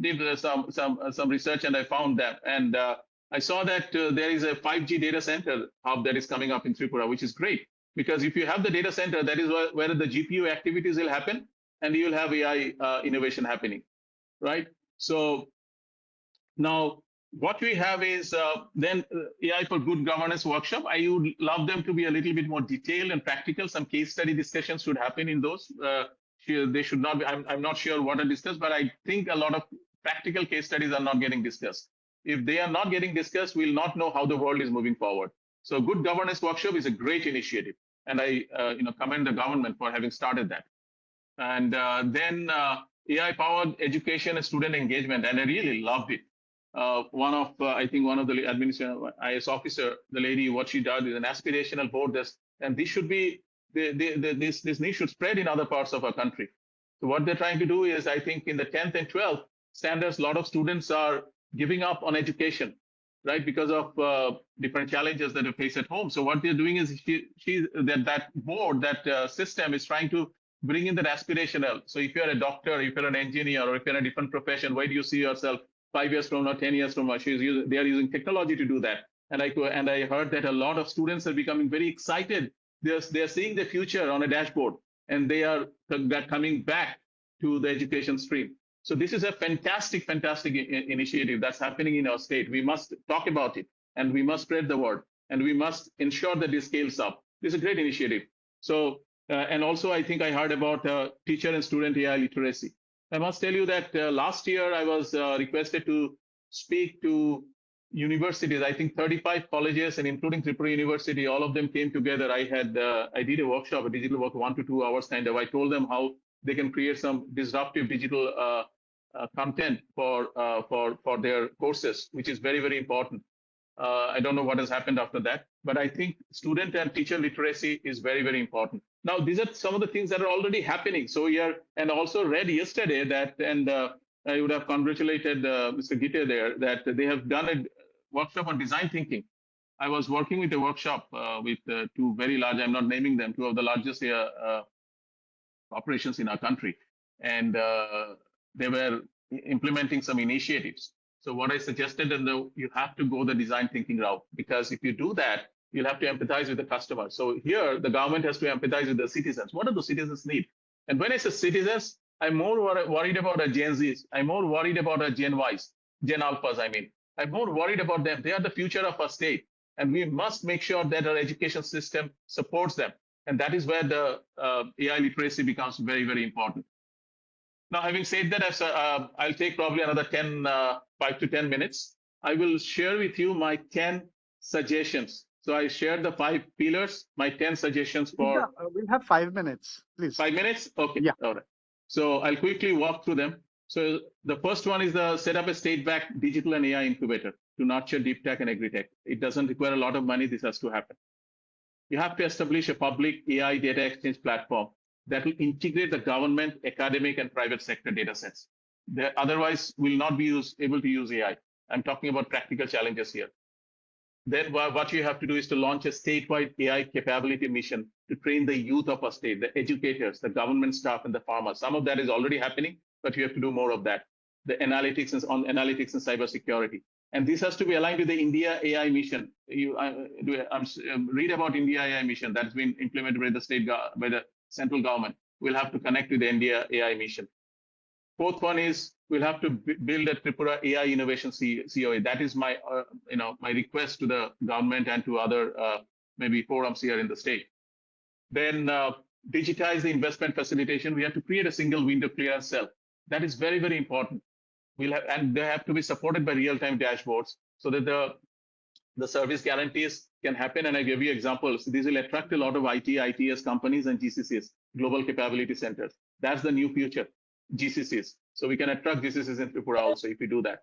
did some research, and I found that, and I saw that there is a 5G data center hub that is coming up in Tripura, which is great, because if you have the data center, that is where the GPU activities will happen, and you'll have AI innovation happening, right? So now what we have is then AI for Good Governance workshop. I would love them to be a little bit more detailed and practical. Some case study discussions should happen in those. They should not be, I'm not sure what are discussed, but I think a lot of practical case studies are not getting discussed. If they are not getting discussed, we'll not know how the world is moving forward. So Good Governance workshop is a great initiative, and I commend the government for having started that. And then AI-powered education and student engagement, and I really loved it. I think one of the administration IS officer, the lady, what she does is an aspirational board. And this should be this need should spread in other parts of our country. So what they're trying to do is, I think in the 10th and 12th standards, a lot of students are giving up on education, right, because of different challenges that they face at home. So what they're doing is that board, that system is trying to bring in that aspirational. So if you're a doctor, if you're an engineer, or if you're in a different profession, where do you see yourself 5 years from now, 10 years from now? They are using technology to do that. And I heard that a lot of students are becoming very excited. They're seeing the future on a dashboard, and they're coming back to the education stream. So this is a fantastic initiative that's happening in our state. We must talk about it, and we must spread the word, and we must ensure that this scales up. This is a great initiative. So, and also I think I heard about teacher and student AI literacy. I must tell you that last year I was requested to speak to universities. I think 35 colleges, and including Tripura University, all of them came together. I did a workshop, a digital work, 1 to 2 hours kind of. I told them how they can create some disruptive digital content for their courses, which is very important. I don't know what has happened after that, but I think student and teacher literacy is very important. Now, these are some of the things that are already happening. So here, and also read yesterday that, and I would have congratulated Mr. Gitte there, that they have done a workshop on design thinking. I was working with a workshop with 2 very large, I'm not naming them, 2 of the largest operations in our country. And they were implementing some initiatives. So what I suggested, you have to go the design thinking route, because if you do that, you'll have to empathize with the customer. So here, the government has to empathize with the citizens. What do the citizens need? And when I say citizens, I'm more worried about our Gen Zs. I'm more worried about our Gen Ys, Gen Alphas, I mean. I'm more worried about them. They are the future of our state. And we must make sure that our education system supports them. And that is where the AI literacy becomes very important. Now, having said that, I'll take probably another 5 to 10 minutes. I will share with you my 10 suggestions. So I shared the 5 pillars, my 10 suggestions for... Yeah, we'll have 5 minutes, please. 5 minutes? Okay, yeah. All right. So I'll quickly walk through them. So the first one is set up a state-backed digital and AI incubator to nurture deep tech and agri-tech. It doesn't require a lot of money. This has to happen. You have to establish a public AI data exchange platform that will integrate the government, academic, and private sector data sets. They otherwise will not be able to use AI. I'm talking about practical challenges here. Then what you have to do is to launch a statewide AI capability mission to train the youth of our state, the educators, the government staff, and the farmers. Some of that is already happening, but you have to do more of that. The analytics and cybersecurity. And this has to be aligned with the India AI mission. Read about India AI mission that's been implemented by the central government. We'll have to connect with the India AI mission. Fourth one is we'll have to build a Tripura AI innovation COA. That is my my request to the government and to other maybe forums here in the state. Then digitize the investment facilitation. We have to create a single window clearance cell. That is very important. And they have to be supported by real-time dashboards so that the service guarantees can happen. And I give you examples. These will attract a lot of ITS companies and GCCs, global capability centers. That's the new future, GCCs. So we can attract GCCs in Tripura also if we do that.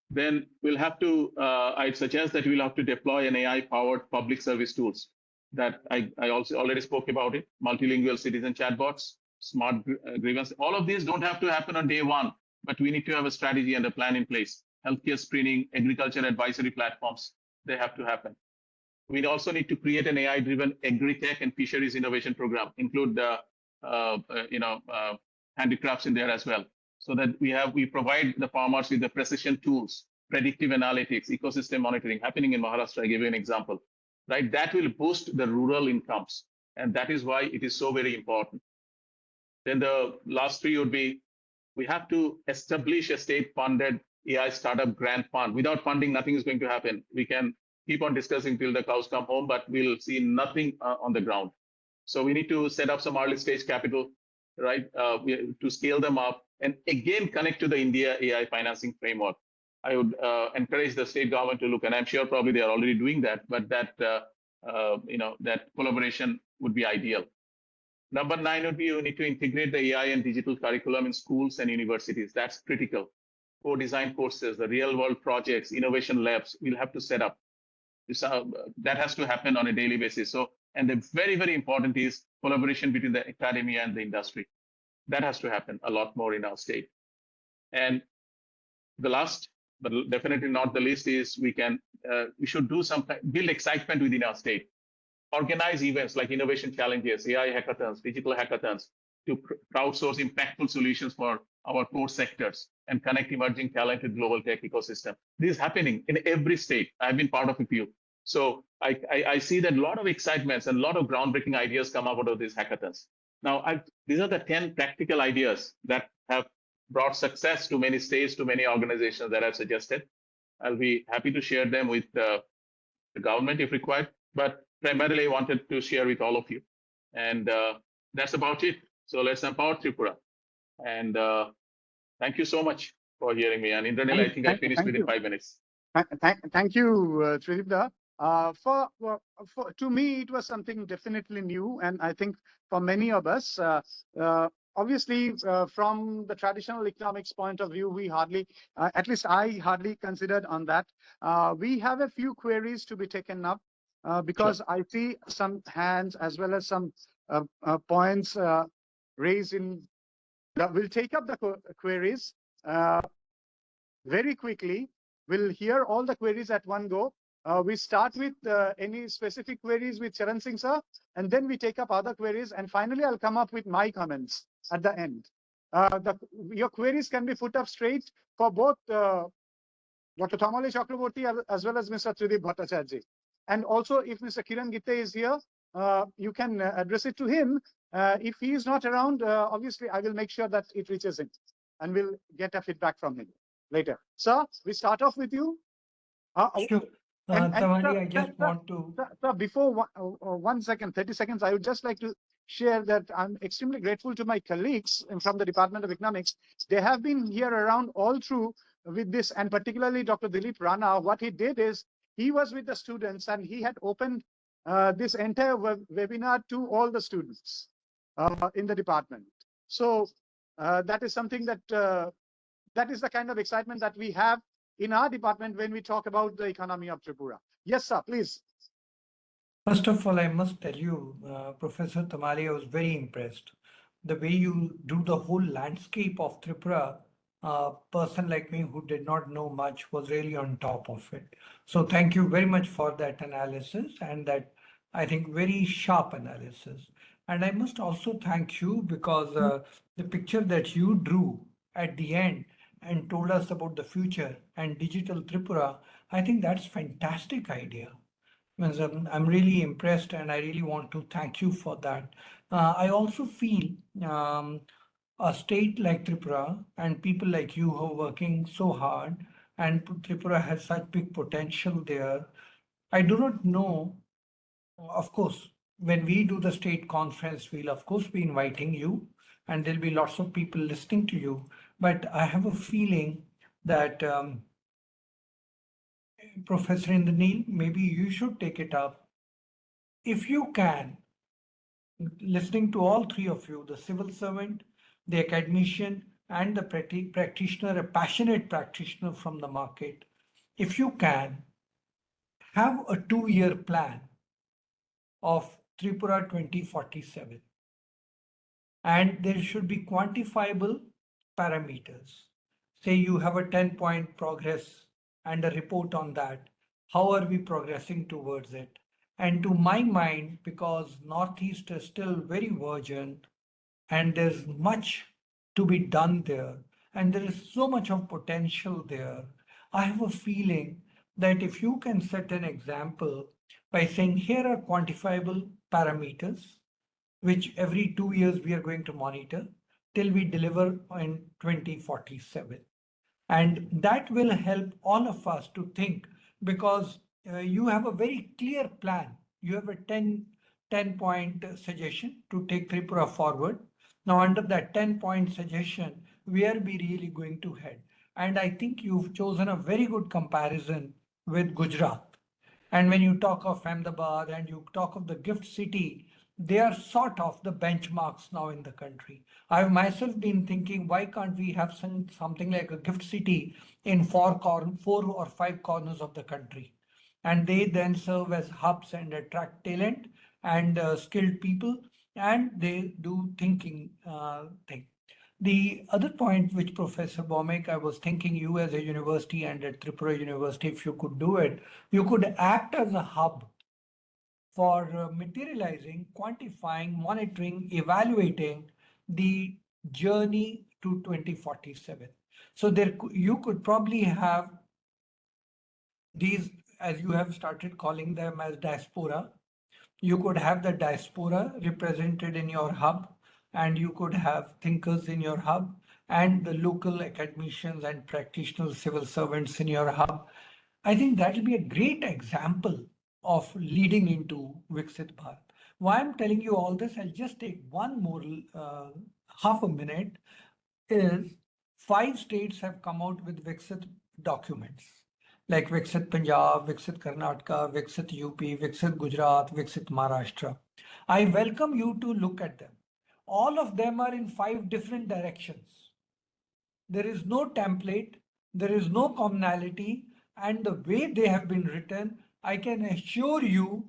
Then we'll have to, I'd suggest that we'll have to deploy an AI-powered public service tools that I also already spoke about it, multilingual citizen chatbots, smart grievance. All of these don't have to happen on day one, but we need to have a strategy and a plan in place. Healthcare screening, agriculture advisory platforms, they have to happen. We also need to create an AI-driven agri-tech and fisheries innovation program, include handicrafts in there as well, so that we provide the farmers with the precision tools, predictive analytics, ecosystem monitoring happening in Maharashtra. I gave you an example, right? That will boost the rural incomes, and that is why it is so very important. Then the last 3 would be, we have to establish a state-funded AI startup grant fund. Without funding, nothing is going to happen. We can keep on discussing till the cows come home, but we'll see nothing on the ground. So we need to set up some early stage capital, right, to scale them up, and again connect to the India AI financing framework. I would encourage the state government to look, and I'm sure probably they are already doing that, but that that collaboration would be ideal. Number 9 would be you need to integrate the AI and digital curriculum in schools and universities. That's critical. Co-design courses, the real world projects, innovation labs, we'll have to set up. That has to happen on a daily basis. So, and the very, very important is collaboration between the academia and the industry. That has to happen a lot more in our state. And the last, but definitely not the least, is we should do build excitement within our state. Organize events like innovation challenges, AI hackathons, digital hackathons to crowdsource impactful solutions for our core sectors and connect emerging talent with global tech ecosystem. This is happening in every state. I've been part of a few. So I see that a lot of excitements and a lot of groundbreaking ideas come out of these hackathons. Now, these are the 10 practical ideas that have brought success to many states, to many organizations that I've suggested. I'll be happy to share them with the government if required, but primarily I wanted to share with all of you. And that's about it. So let's empower Tripura. And thank you so much for hearing me. And Indraneel, I think I finished within 5 minutes. Thank you, Tridib. To me, it was something definitely new, and I think for many of us, obviously, from the traditional economics point of view, we hardly, at least I hardly considered on that. We have a few queries to be taken up because sure. I see some hands as well as some points raised in. We'll take up the queries very quickly. We'll hear all the queries at one go. We start with any specific queries with Charan Singh sir, and then we take up other queries, and finally I'll come up with my comments at the end. Your queries can be put up straight for both Dr. Tamali Chakraborty as well as Mr. Tridib Bhattacharjee. And also if Mr. Kiran Gitte is here, you can address it to him. If he is not around, obviously I will make sure that it reaches him and we'll get a feedback from him later. Sir, we start off with you. Sure. Tamali, I just want to... Sir, before 1 second, 30 seconds, I would just like to share that I'm extremely grateful to my colleagues from the Department of Economics. They have been here around all through with this, and particularly Dr. Dilip Rana. What he did is, he was with the students and he had opened this entire webinar to all the students in the department. So that is something that, that is the kind of excitement that we have in our department when we talk about the economy of Tripura. Yes, sir, please. First of all, I must tell you, Professor Tamali, I was very impressed. The way you do the whole landscape of Tripura, a person like me who did not know much was really on top of it. So thank you very much for that analysis, and that, I think, very sharp analysis. And I must also thank you because the picture that you drew at the end and told us about the future and digital Tripura, I think that's a fantastic idea. I'm really impressed, and I really want to thank you for that. I also feel a state like Tripura and people like you who are working so hard, and Tripura has such big potential there. I do not know, of course, when we do the state conference, we'll of course be inviting you, and there'll be lots of people listening to you. But I have a feeling that Professor Indraneel, maybe you should take it up. If you can, listening to all three of you, the civil servant, the academician, and the practitioner, a passionate practitioner from the market, if you can, have a 2-year plan of Tripura 2047. And there should be quantifiable parameters. Say you have a 10-point progress and a report on that. How are we progressing towards it? And to my mind, because Northeast is still very virgin and there's much to be done there, and there is so much of potential there, I have a feeling that if you can set an example by saying, here are quantifiable parameters, which every 2 years we are going to monitor till we deliver in 2047. And that will help all of us to think, because you have a very clear plan. You have a 10-point suggestion to take Tripura forward. Now, under that 10-point suggestion, where are we really going to head? And I think you've chosen a very good comparison with Gujarat. And when you talk of Ahmedabad and you talk of the gift city, they are sort of the benchmarks now in the country. I've myself been thinking, why can't we have something like a gift city in four or five corners of the country? And they then serve as hubs and attract talent and skilled people, and they do thinking thing. The other point which Professor Bhowmik, I was thinking you as a university and at Tripura University, if you could do it, you could act as a hub for materializing, quantifying, monitoring, evaluating the journey to 2047. So there you could probably have these, as you have started calling them as diaspora. You could have the diaspora represented in your hub, and you could have thinkers in your hub, and the local academicians and practitioners, civil servants in your hub. I think that will be a great example of leading into Viksit Bharat. Why I'm telling you all this, I'll just take one more half a minute, is 5 states have come out with Viksit documents like Viksit Punjab, Viksit Karnataka, Viksit UP, Viksit Gujarat, Viksit Maharashtra. I welcome you to look at them. All of them are in 5 different directions. There is no template, there is no commonality, and the way they have been written, I can assure you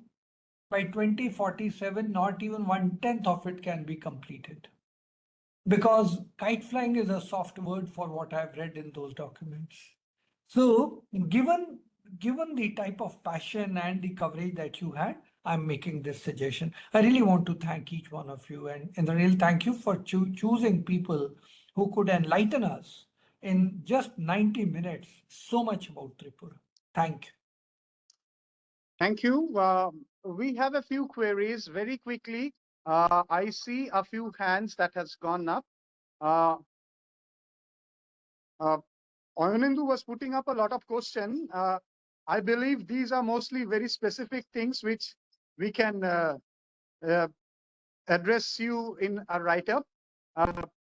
by 2047, not even 1/10 of it can be completed. Because kite flying is a soft word for what I've read in those documents. So given the type of passion and the coverage that you had, I'm making this suggestion. I really want to thank each one of you, and Indraneel, thank you for choosing people who could enlighten us in just 90 minutes so much about Tripura. Thank you. Thank you. We have a few queries very quickly. I see a few hands that has gone up. Oyanendu was putting up a lot of questions. I believe these are mostly very specific things which we can address you in a write-up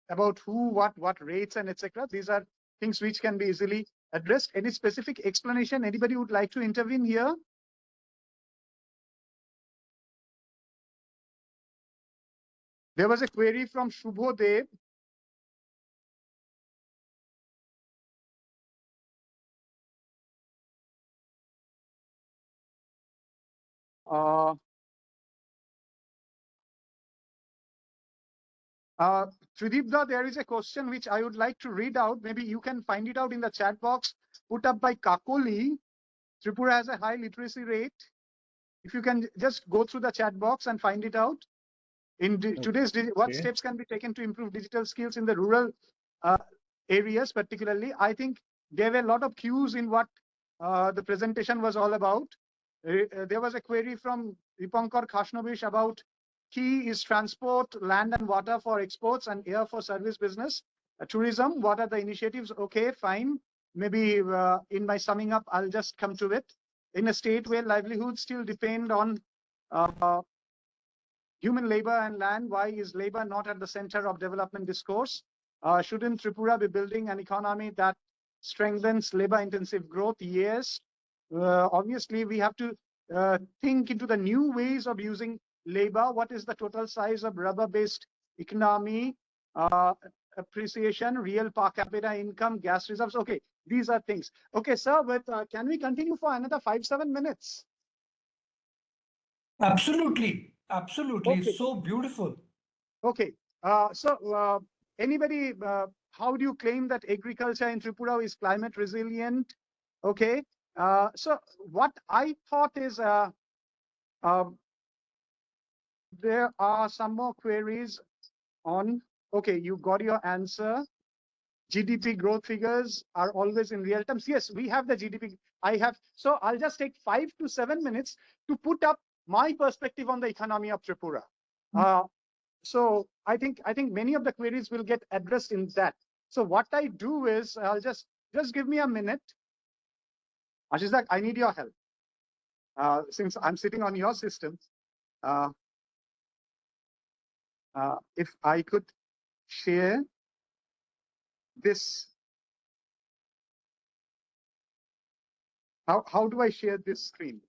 about who, what rates and etc. These are things which can be easily addressed. Any specific explanation anybody would like to intervene here? There was a query from Shubhodev. Tridib, there is a question which I would like to read out. Maybe you can find it out in the chat box put up by Kakoli. Tripura has a high literacy rate. If you can just go through the chat box and find it out. In today's, what steps can be taken to improve digital skills in the rural areas, particularly? I think there were a lot of cues in what the presentation was all about. There was a query from Dipankar Khashnovish about key is transport, land and water for exports, and air for service business. Tourism, what are the initiatives? Okay, fine. Maybe in my summing up, I'll just come to it. In a state where livelihoods still depend on human labor and land, why is labor not at the center of development discourse? Shouldn't Tripura be building an economy that strengthens labor-intensive growth? Yes. Obviously, we have to think into the new ways of using labor. What is the total size of rubber-based economy? Appreciation, real per capita income, gas reserves. Okay, these are things. Okay, sir, but can we continue for another 5-7 minutes? Absolutely. Absolutely. Okay. So beautiful. Okay. Anybody, how do you claim that agriculture in Tripura is climate resilient? Okay. So what I thought is there are some more queries on, okay, you got your answer. GDP growth figures are always in real terms. Yes, we have the GDP. So I'll just take 5 to 7 minutes to put up my perspective on the economy of Tripura. So I think many of the queries will get addressed in that. So what I do is I'll just give me a minute. Ashizak, I need your help since I'm sitting on your system. If I could share this. How do I share this screen?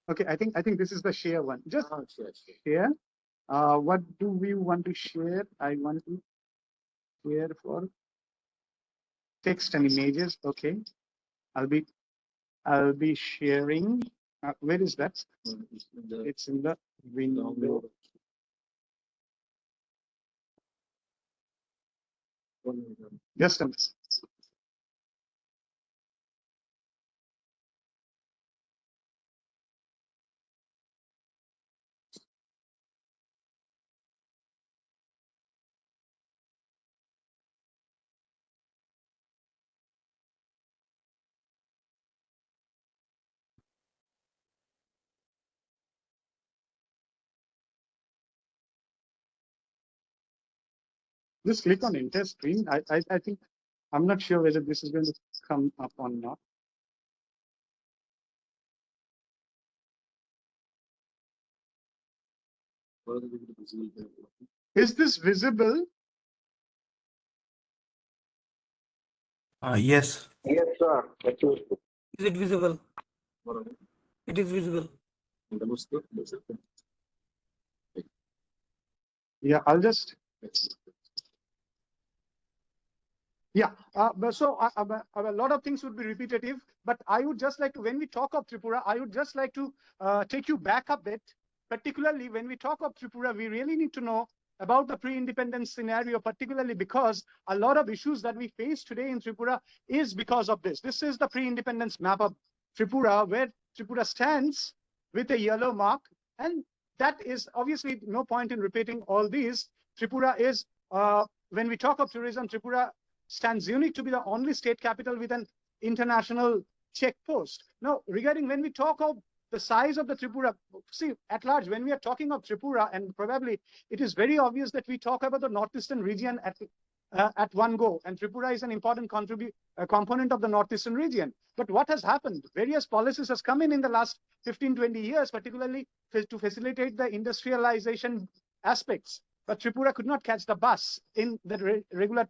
Okay, I think this is the share one. Just share. What do we want to share? I want to share for text and images. Okay, I'll be sharing. Where is that? It's in the window. Just a minute. Just click on enter screen. I think I'm not sure whether this is going to come up or not. Is this visible? Yes. Yes, sir. Is it visible? It is visible. Yeah, I'll just. Yeah, but so a lot of things would be repetitive, but I would just like to, when we talk of Tripura, I would just like to take you back a bit. Particularly when we talk of Tripura, we really need to know about the pre-independence scenario, particularly because a lot of issues that we face today in Tripura is because of this. This is the pre-independence map of Tripura, where Tripura stands with a yellow mark, and that is obviously no point in repeating all these. Tripura is, when we talk of tourism, Tripura stands unique to be the only state capital with an international check post. Now, regarding when we talk of the size of the Tripura, see, at large, when we are talking of Tripura, and probably it is very obvious that we talk about the northeastern region at one go, and Tripura is an important component of the northeastern region. But what has happened? Various policies has come in the last 15, 20 years, particularly to facilitate the industrialization aspects. But Tripura could not catch the bus in the regular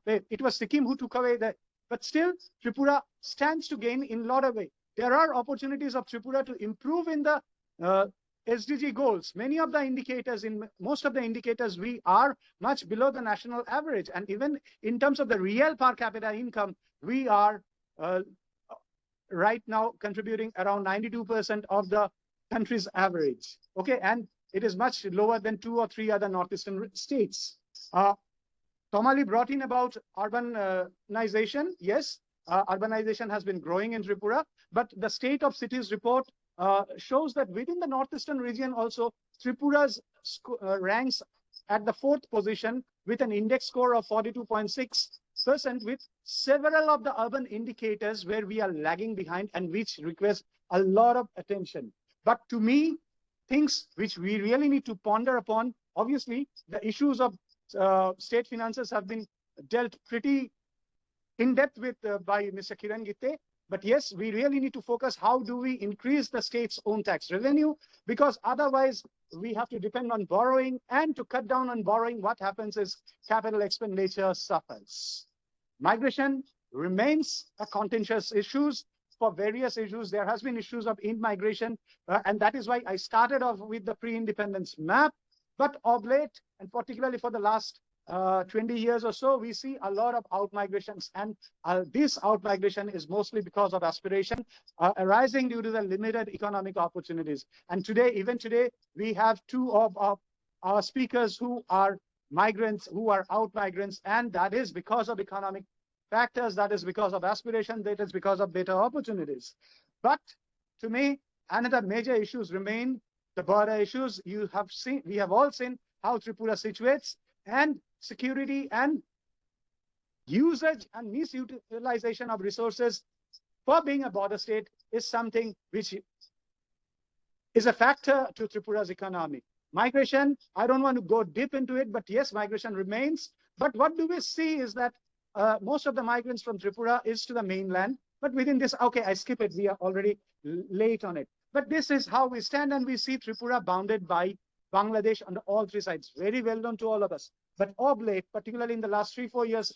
it was Sikkim who took away that. But still, Tripura stands to gain in a lot of ways. There are opportunities of Tripura to improve in the SDG goals. Many of the indicators, in most of the indicators, we are much below the national average. And even in terms of the real per capita income, we are right now contributing around 92% of the country's average. Okay, and it is much lower than 2 or 3 other northeastern states. Tamali brought in about urbanization. Yes, urbanization has been growing in Tripura, but the State of Cities report shows that within the northeastern region also, Tripura's ranks at the 4th position with an index score of 42.6%, with several of the urban indicators where we are lagging behind and which request a lot of attention. But to me, things which we really need to ponder upon, obviously, the issues of state finances have been dealt pretty in depth with by Mr. Kiran Gitte. But yes, we really need to focus how do we increase the state's own tax revenue, because otherwise we have to depend on borrowing, and to cut down on borrowing, what happens is capital expenditure suffers. Migration remains a contentious issue. For various issues, there has been issues of in-migration, and that is why I started off with the pre-independence map. But of late, and particularly for the last 20 years or so, we see a lot of out-migrations. And this out-migration is mostly because of aspiration arising due to the limited economic opportunities. And today, even today, we have 2 of our speakers who are migrants, who are out-migrants. And that is because of economic factors, that is because of aspiration, that is because of better opportunities. But to me, another major issues remain the border issues. You have seen, we have all seen how Tripura situates, and security and usage and misutilization of resources for being a border state is something which is a factor to Tripura's economy. Migration, I don't want to go deep into it, but yes, migration remains. But what do we see is that most of the migrants from Tripura is to the mainland. But within this, okay, I skip it. We are already late on it. But this is how we stand, and we see Tripura bounded by Bangladesh on all 3 sides. Very well known to all of us. But of late, particularly in the last 3-4 years,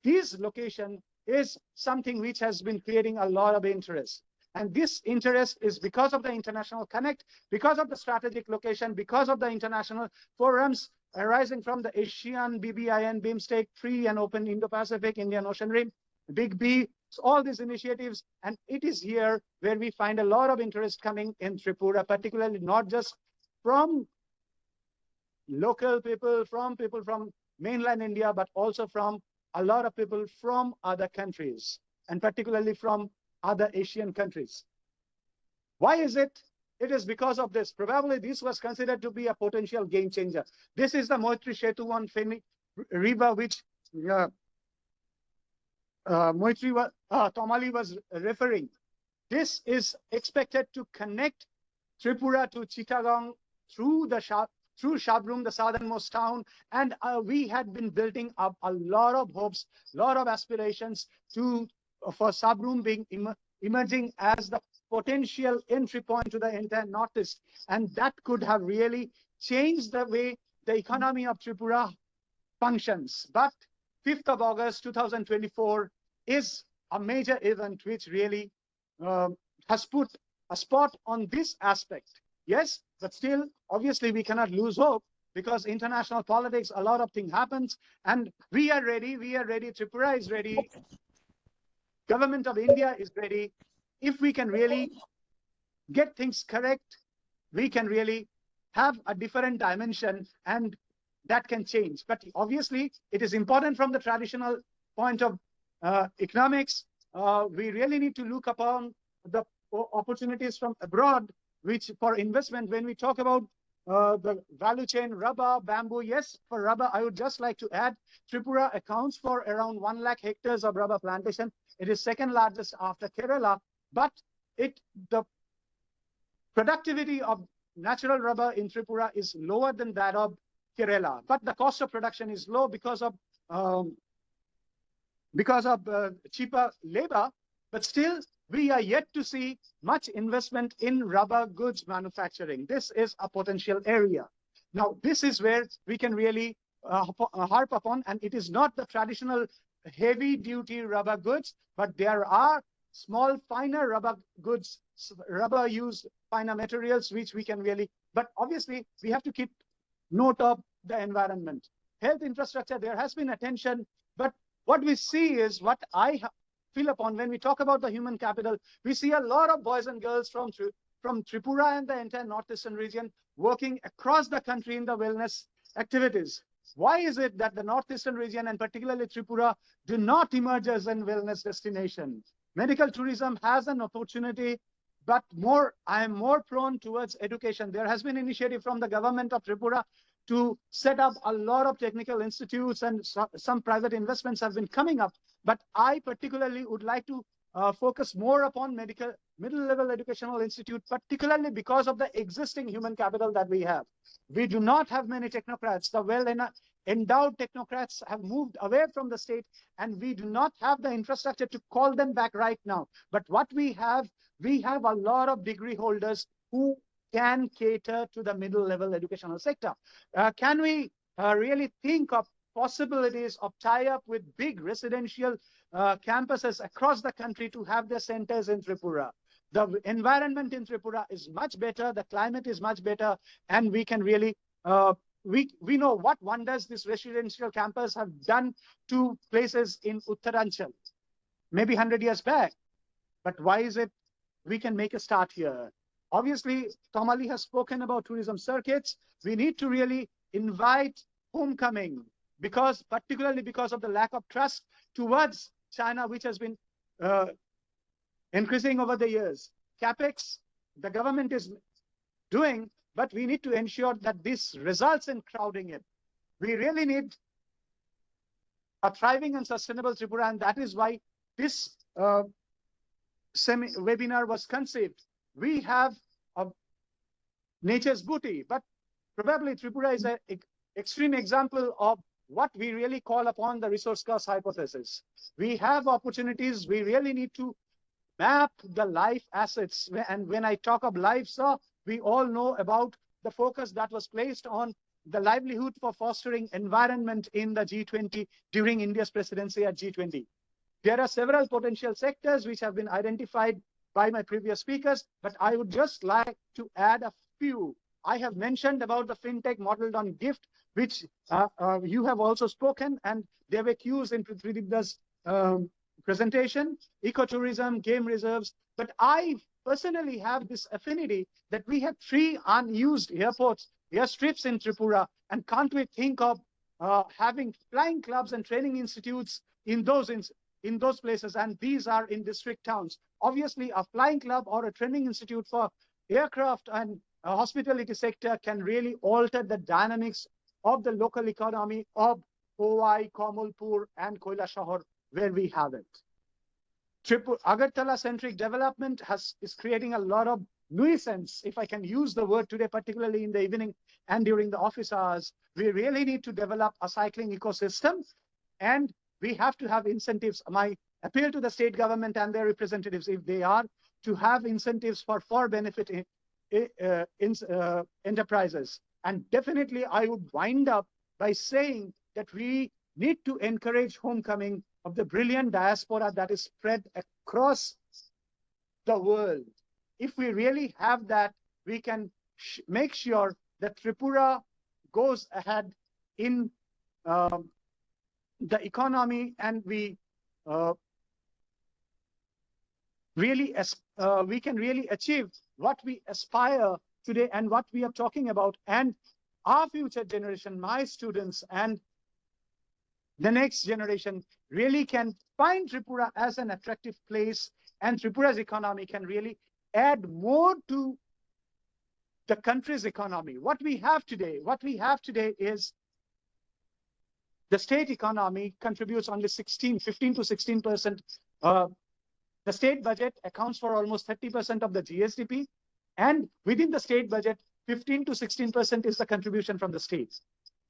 this location is something which has been creating a lot of interest. And this interest is because of the international connect, because of the strategic location, because of the international forums arising from the ASEAN, BBIN, BIMSTEC, Free and Open Indo-Pacific, Indian Ocean Rim, Big B, so all these initiatives. And it is here where we find a lot of interest coming in Tripura, particularly not just from local people from mainland India, but also from a lot of people from other countries, and particularly from other Asian countries. Why is it? It is because of this. Probably this was considered to be a potential game changer. This is the Moitri Setu on Feni River, which Tamali was referring. This is expected to connect Tripura to Chittagong through Shabrum, the southernmost town, and we had been building up a lot of hopes, lot of aspirations for Shabrum being emerging as the potential entry point to the entire Northeast, and that could have really changed the way the economy of Tripura functions. But 5th of August 2024 is a major event which really has put a spot on this aspect. Yes, but still, obviously, we cannot lose hope, because international politics, a lot of things happens, and we are ready. We are ready. Tripura is ready. Government of India is ready. If we can really get things correct, we can really have a different dimension, and that can change. But obviously, it is important from the traditional point of economics. We really need to look upon the opportunities from abroad, which for investment, when we talk about the value chain, rubber, bamboo, yes, for rubber, I would just like to add, Tripura accounts for around 1 lakh hectares of rubber plantation. It is second largest after Kerala, but the productivity of natural rubber in Tripura is lower than that of Kerala, but the cost of production is low because of cheaper labor. But still, we are yet to see much investment in rubber goods manufacturing. This is a potential area. Now, this is where we can really harp upon, and it is not the traditional heavy-duty rubber goods, but there are small, finer rubber goods, rubber used finer materials, which we can really, but obviously, we have to keep note of the environment. Health infrastructure, there has been attention, but what we see is what I feel upon when we talk about the human capital. We see a lot of boys and girls from Tripura and the entire northeastern region working across the country in the wellness activities. Why is it that the northeastern region and particularly Tripura do not emerge as a wellness destination? Medical tourism has an opportunity, but I am more prone towards education. There has been initiative from the government of Tripura to set up a lot of technical institutes, and some private investments have been coming up. But I particularly would like to focus more upon middle-level educational institute, particularly because of the existing human capital that we have. We do not have many technocrats. The well-endowed technocrats have moved away from the state, and we do not have the infrastructure to call them back right now. But what we have a lot of degree holders who can cater to the middle-level educational sector. Can we really think of possibilities of tie-up with big residential campuses across the country to have their centers in Tripura? The environment in Tripura is much better, the climate is much better, and we can really, we know what wonders this residential campus have done to places in Uttaranchal, maybe 100 years back. But why is it we can make a start here? Obviously, Tamali has spoken about tourism circuits. We need to really invite homecoming, particularly because of the lack of trust towards China, which has been increasing over the years. CapEx, the government is doing, but we need to ensure that this results in crowding it. We really need a thriving and sustainable Tripura, and that is why this webinar was conceived. We have a nature's booty, but probably Tripura is an extreme example of what we really call upon the resource cost hypothesis. We have opportunities. We really need to map the life assets. And when I talk of life, sir, we all know about the focus that was placed on the livelihood for fostering environment in the G20 during India's presidency at G20. There are several potential sectors which have been identified by my previous speakers, but I would just like to add a few. I have mentioned about the fintech modeled on GIFT, which you have also spoken, and they were used in Tridib's presentation, ecotourism, game reserves. But I personally have this affinity that we have 3 unused airports, airstrips in Tripura, and can't we think of having flying clubs and training institutes in those places, and these are in district towns. Obviously, a flying club or a training institute for aircraft and hospitality sector can really alter the dynamics of the local economy of Powai, Kamalpur, and Koilashahar, where we have it. Agartala-centric development is creating a lot of nuisance, if I can use the word today, particularly in the evening and during the office hours. We really need to develop a cycling ecosystem, and we have to have incentives. My appeal to the state government and their representatives, if they are to have incentives for benefit enterprises. And definitely I would wind up by saying that we need to encourage homecoming of the brilliant diaspora that is spread across the world. If we really have that, we can make sure that Tripura goes ahead in the economy, and we we can really achieve what we aspire today and what we are talking about. And our future generation, my students and the next generation, really can find Tripura as an attractive place, and Tripura's economy can really add more to the country's economy. What we have today is the state economy contributes only 15 to 16%. The state budget accounts for almost 30% of the GSDP, and within the state budget, 15 to 16% is the contribution from the states.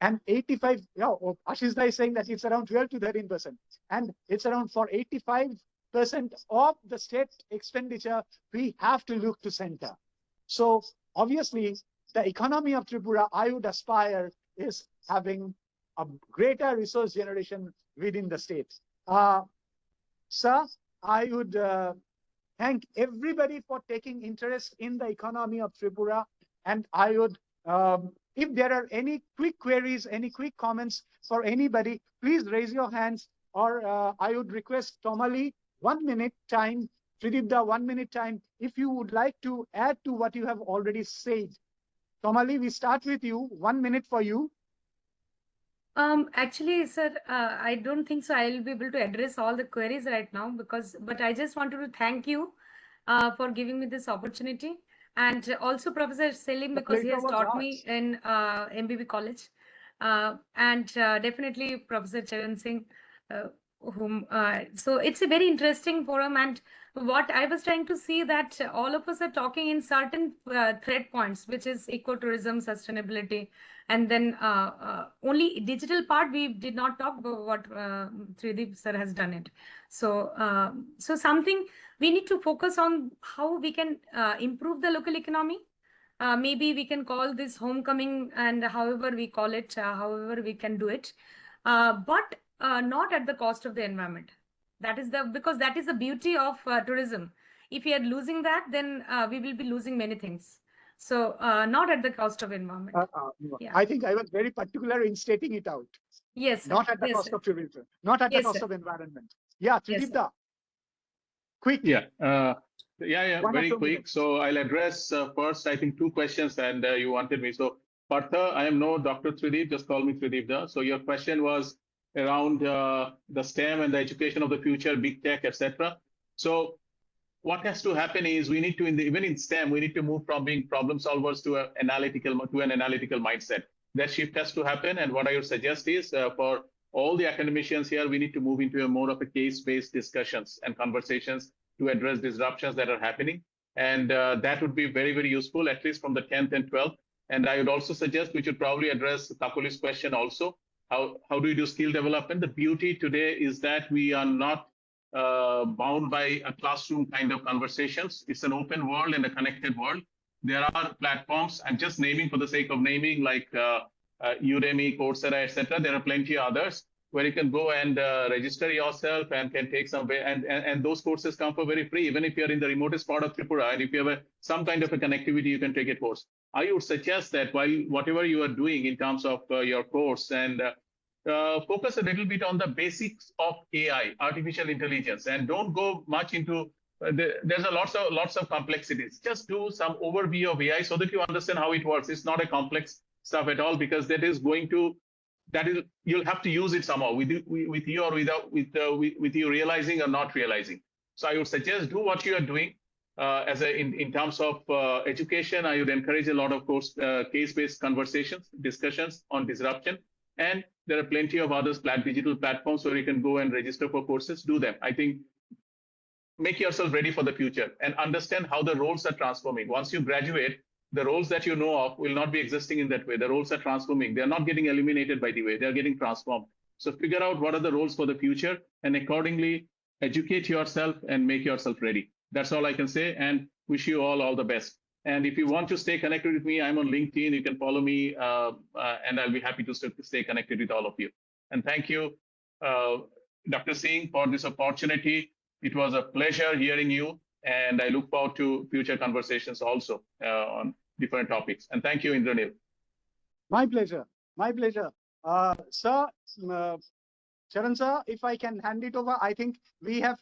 And 85, Ashish is saying that it's around 12 to 13%. And it's around for 85% of the state expenditure, we have to look to center. So obviously, the economy of Tripura, I would aspire, is having a greater resource generation within the state. Sir, I would thank everybody for taking interest in the economy of Tripura. And I would, if there are any quick queries, any quick comments for anybody, please raise your hands, or I would request Tamali 1 minute time, Tridib 1 minute time, if you would like to add to what you have already said. Tamali, we start with you, 1 minute for you. Actually, sir, I don't think so. I'll be able to address all the queries right now but I just wanted to thank you for giving me this opportunity, and also Professor Selim, because he has taught me in MBB college, and definitely Professor Charan Singh, so it's a very interesting forum. And what I was trying to see, that all of us are talking in certain thread points, which is ecotourism, sustainability, and then only digital part we did not talk about, what Tridib sir has done it. So so something we need to focus on, how we can improve the local economy. Maybe we can call this homecoming, and however we call it, however we can do it, but not at the cost of the environment. Because that is the beauty of tourism. If we are losing that, then we will be losing many things. So not at the cost of environment. Yeah. I think I was very particular in stating it out. Yes, sir. Not at the cost of tourism, not at the cost of environment. Yeah, Tridib, quick. Yeah, very quick. So I'll address first, I think, 2 questions, and you wanted me. So Partha, I am no Dr. Tridib, just call me Tridib. So your question was around the STEM and the education of the future, big tech, etc. So what has to happen is we need to, even in STEM, we need to move from being problem solvers to an analytical mindset. That shift has to happen. And what I would suggest is for all the academicians here, we need to move into a more of a case-based discussions and conversations to address disruptions that are happening. And that would be very, very useful, at least from the 10th and 12th. And I would also suggest we should probably address Takuli's question also. How do we do skill development? The beauty today is that we are not bound by a classroom kind of conversations. It's an open world and a connected world. There are platforms, I'm just naming for the sake of naming, like Udemy, Coursera, etc. There are plenty others where you can go and register yourself and can take some way. And those courses come for very free, even if you're in the remotest part of Tripura. And if you have some kind of a connectivity, you can take a course. I would suggest that while whatever you are doing in terms of your course, and focus a little bit on the basics of AI, artificial intelligence, and don't go much into there's a lots of complexities. Just do some overview of AI so that you understand how it works. It's not a complex stuff at all, because you'll have to use it somehow with you or without with you realizing or not realizing. So I would suggest do what you are doing in terms of education. I would encourage a lot of course case-based conversations, discussions on disruption, and there are plenty of others digital platforms where you can go and register for courses. Do them. I think make yourself ready for the future and understand how the roles are transforming. Once you graduate, the roles that you know of will not be existing in that way. The roles are transforming. They're not getting eliminated by the way. They're getting transformed. So figure out what are the roles for the future and accordingly educate yourself and make yourself ready. That's all I can say, and wish you all the best. And if you want to stay connected with me, I'm on LinkedIn. You can follow me and I'll be happy to stay connected with all of you. And thank you, Dr. Singh, for this opportunity. It was a pleasure hearing you, and I look forward to future conversations also on different topics. And thank you, Indraneel. My pleasure. My pleasure. Sir, Charan sir, if I can hand it over, I think we have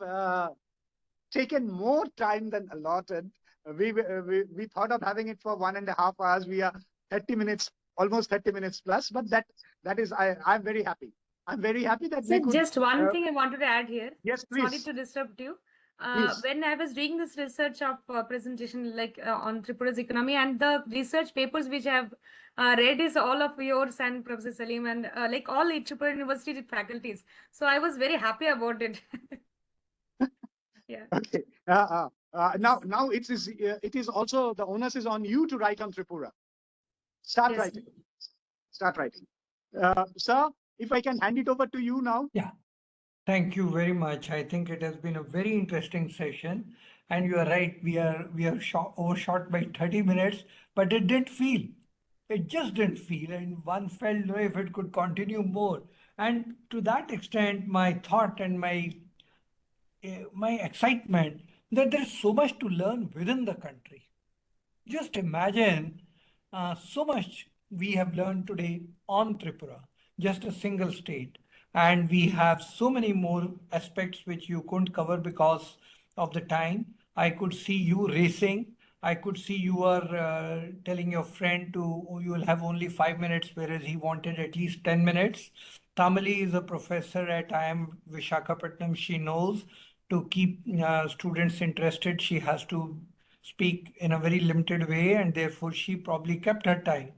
taken more time than allotted. We thought of having it for 1.5 hours. We are 30 minutes, almost 30 minutes plus, but that is, I'm very happy. I'm very happy that So we could. just one thing I wanted to add here. Yes, Sorry please. to disrupt you. Please. When I was doing this research of presentation on Tripura's economy, and the research papers which I have read is all of yours and Professor Salim and like all Tripura University faculties. So I was very happy about it. Yeah. Okay. Now it is also, the onus is on you to write on Tripura. Start Yes. writing. Start writing. Sir, if I can hand it over to you now. Yeah. Thank you very much. I think it has been a very interesting session, and you are right. We are overshot by 30 minutes, but it didn't feel. It just didn't feel, and one felt no if it could continue more. And to that extent, my thought and my excitement that there is so much to learn within the country. Just imagine so much we have learned today on Tripura, just a single state. And we have so many more aspects which you couldn't cover because of the time. I could see you racing. I could see you are telling your friend you will have only 5 minutes, whereas he wanted at least 10 minutes. Tamali is a professor at IIM Vishakhapatnam. She knows to keep students interested, she has to speak in a very limited way, and therefore she probably kept her time.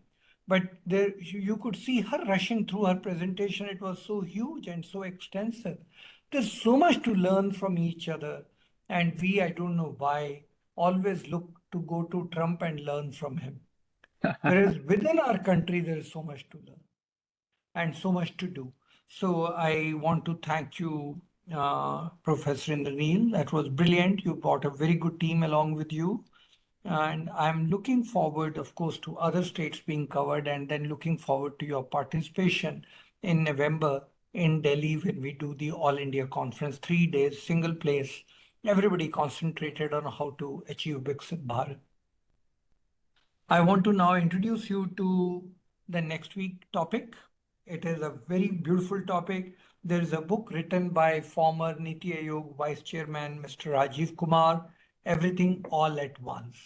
But there, you could see her rushing through her presentation. It was so huge and so extensive. There's so much to learn from each other. And we, I don't know why, always look to go to Trump and learn from him. Whereas within our country, there is so much to learn and so much to do. So I want to thank you, Professor Indraneel. That was brilliant. You brought a very good team along with you. And I'm looking forward, of course, to other states being covered, and then looking forward to your participation in November in Delhi when we do the All India Conference, 3 days, single place, everybody concentrated on how to achieve Viksit Bharat. I want to now introduce you to the next week topic. It is a very beautiful topic. There is a book written by former Niti Aayog Vice Chairman, Mr. Rajiv Kumar, Everything All at Once.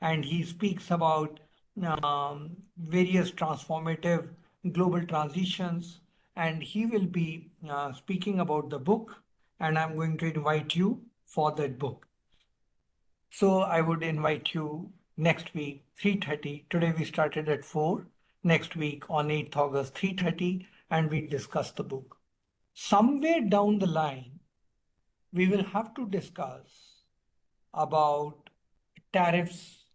And he speaks about various transformative global transitions. And he will be speaking about the book. And I'm going to invite you for that book. So I would invite you next week, 3:30. Today we started at 4. Next week on 8th August, 3:30, and we discuss the book. Somewhere down the line, we will have to discuss about tariffs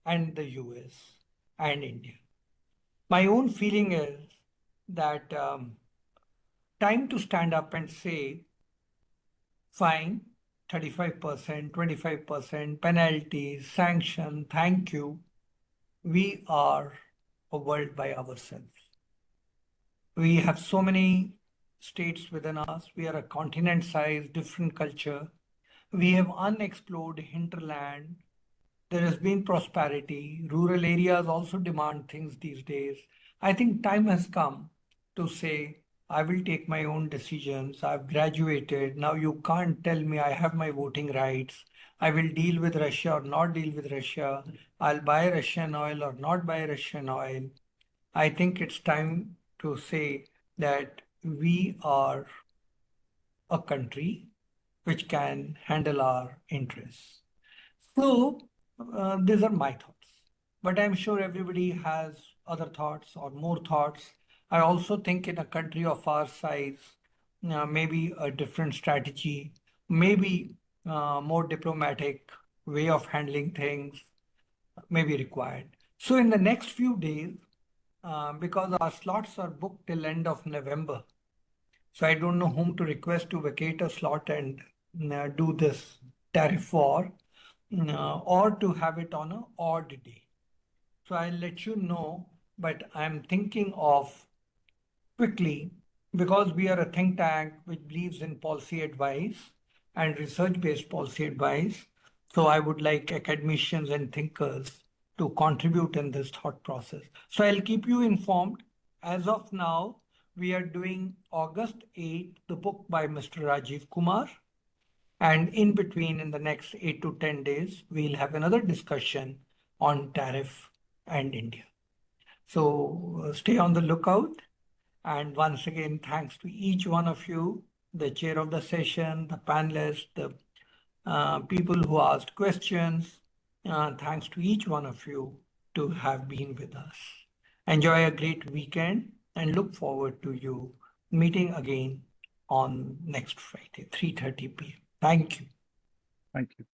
and the US and India. My own feeling is that time to stand up and say, fine, 35%, 25%, penalties, sanction, thank you. We are a world by ourselves. We have so many states within us. We are a continent-sized, different culture. We have unexplored hinterland. There has been prosperity. Rural areas also demand things these days. I think time has come to say, I will take my own decisions. I've graduated. Now you can't tell me I have my voting rights. I will deal with Russia or not deal with Russia. I'll buy Russian oil or not buy Russian oil. I think it's time to say that we are a country which can handle our interests. So these are my thoughts, but I'm sure everybody has other thoughts or more thoughts. I also think in a country of our size, maybe a different strategy, maybe more diplomatic way of handling things may be required. So in the next few days, because our slots are booked till end of November, so I don't know whom to request to vacate a slot and do this tariff war, or to have it on a odd day. So I'll let you know, but I'm thinking of quickly, because we are a think tank which believes in policy advice and research-based policy advice. So I would like academicians and thinkers to contribute in this thought process. So I'll keep you informed. As of now, we are doing August 8th, the book by Mr. Rajiv Kumar. And in between, in the next 8 to 10 days, we'll have another discussion on tariff and India. So stay on the lookout. And once again, thanks to each one of you, the chair of the session, the panelists, the people who asked questions. Thanks to each one of you to have been with us. Enjoy a great weekend and look forward to you meeting again on next Friday, 3:30 p.m. Thank you. Thank you.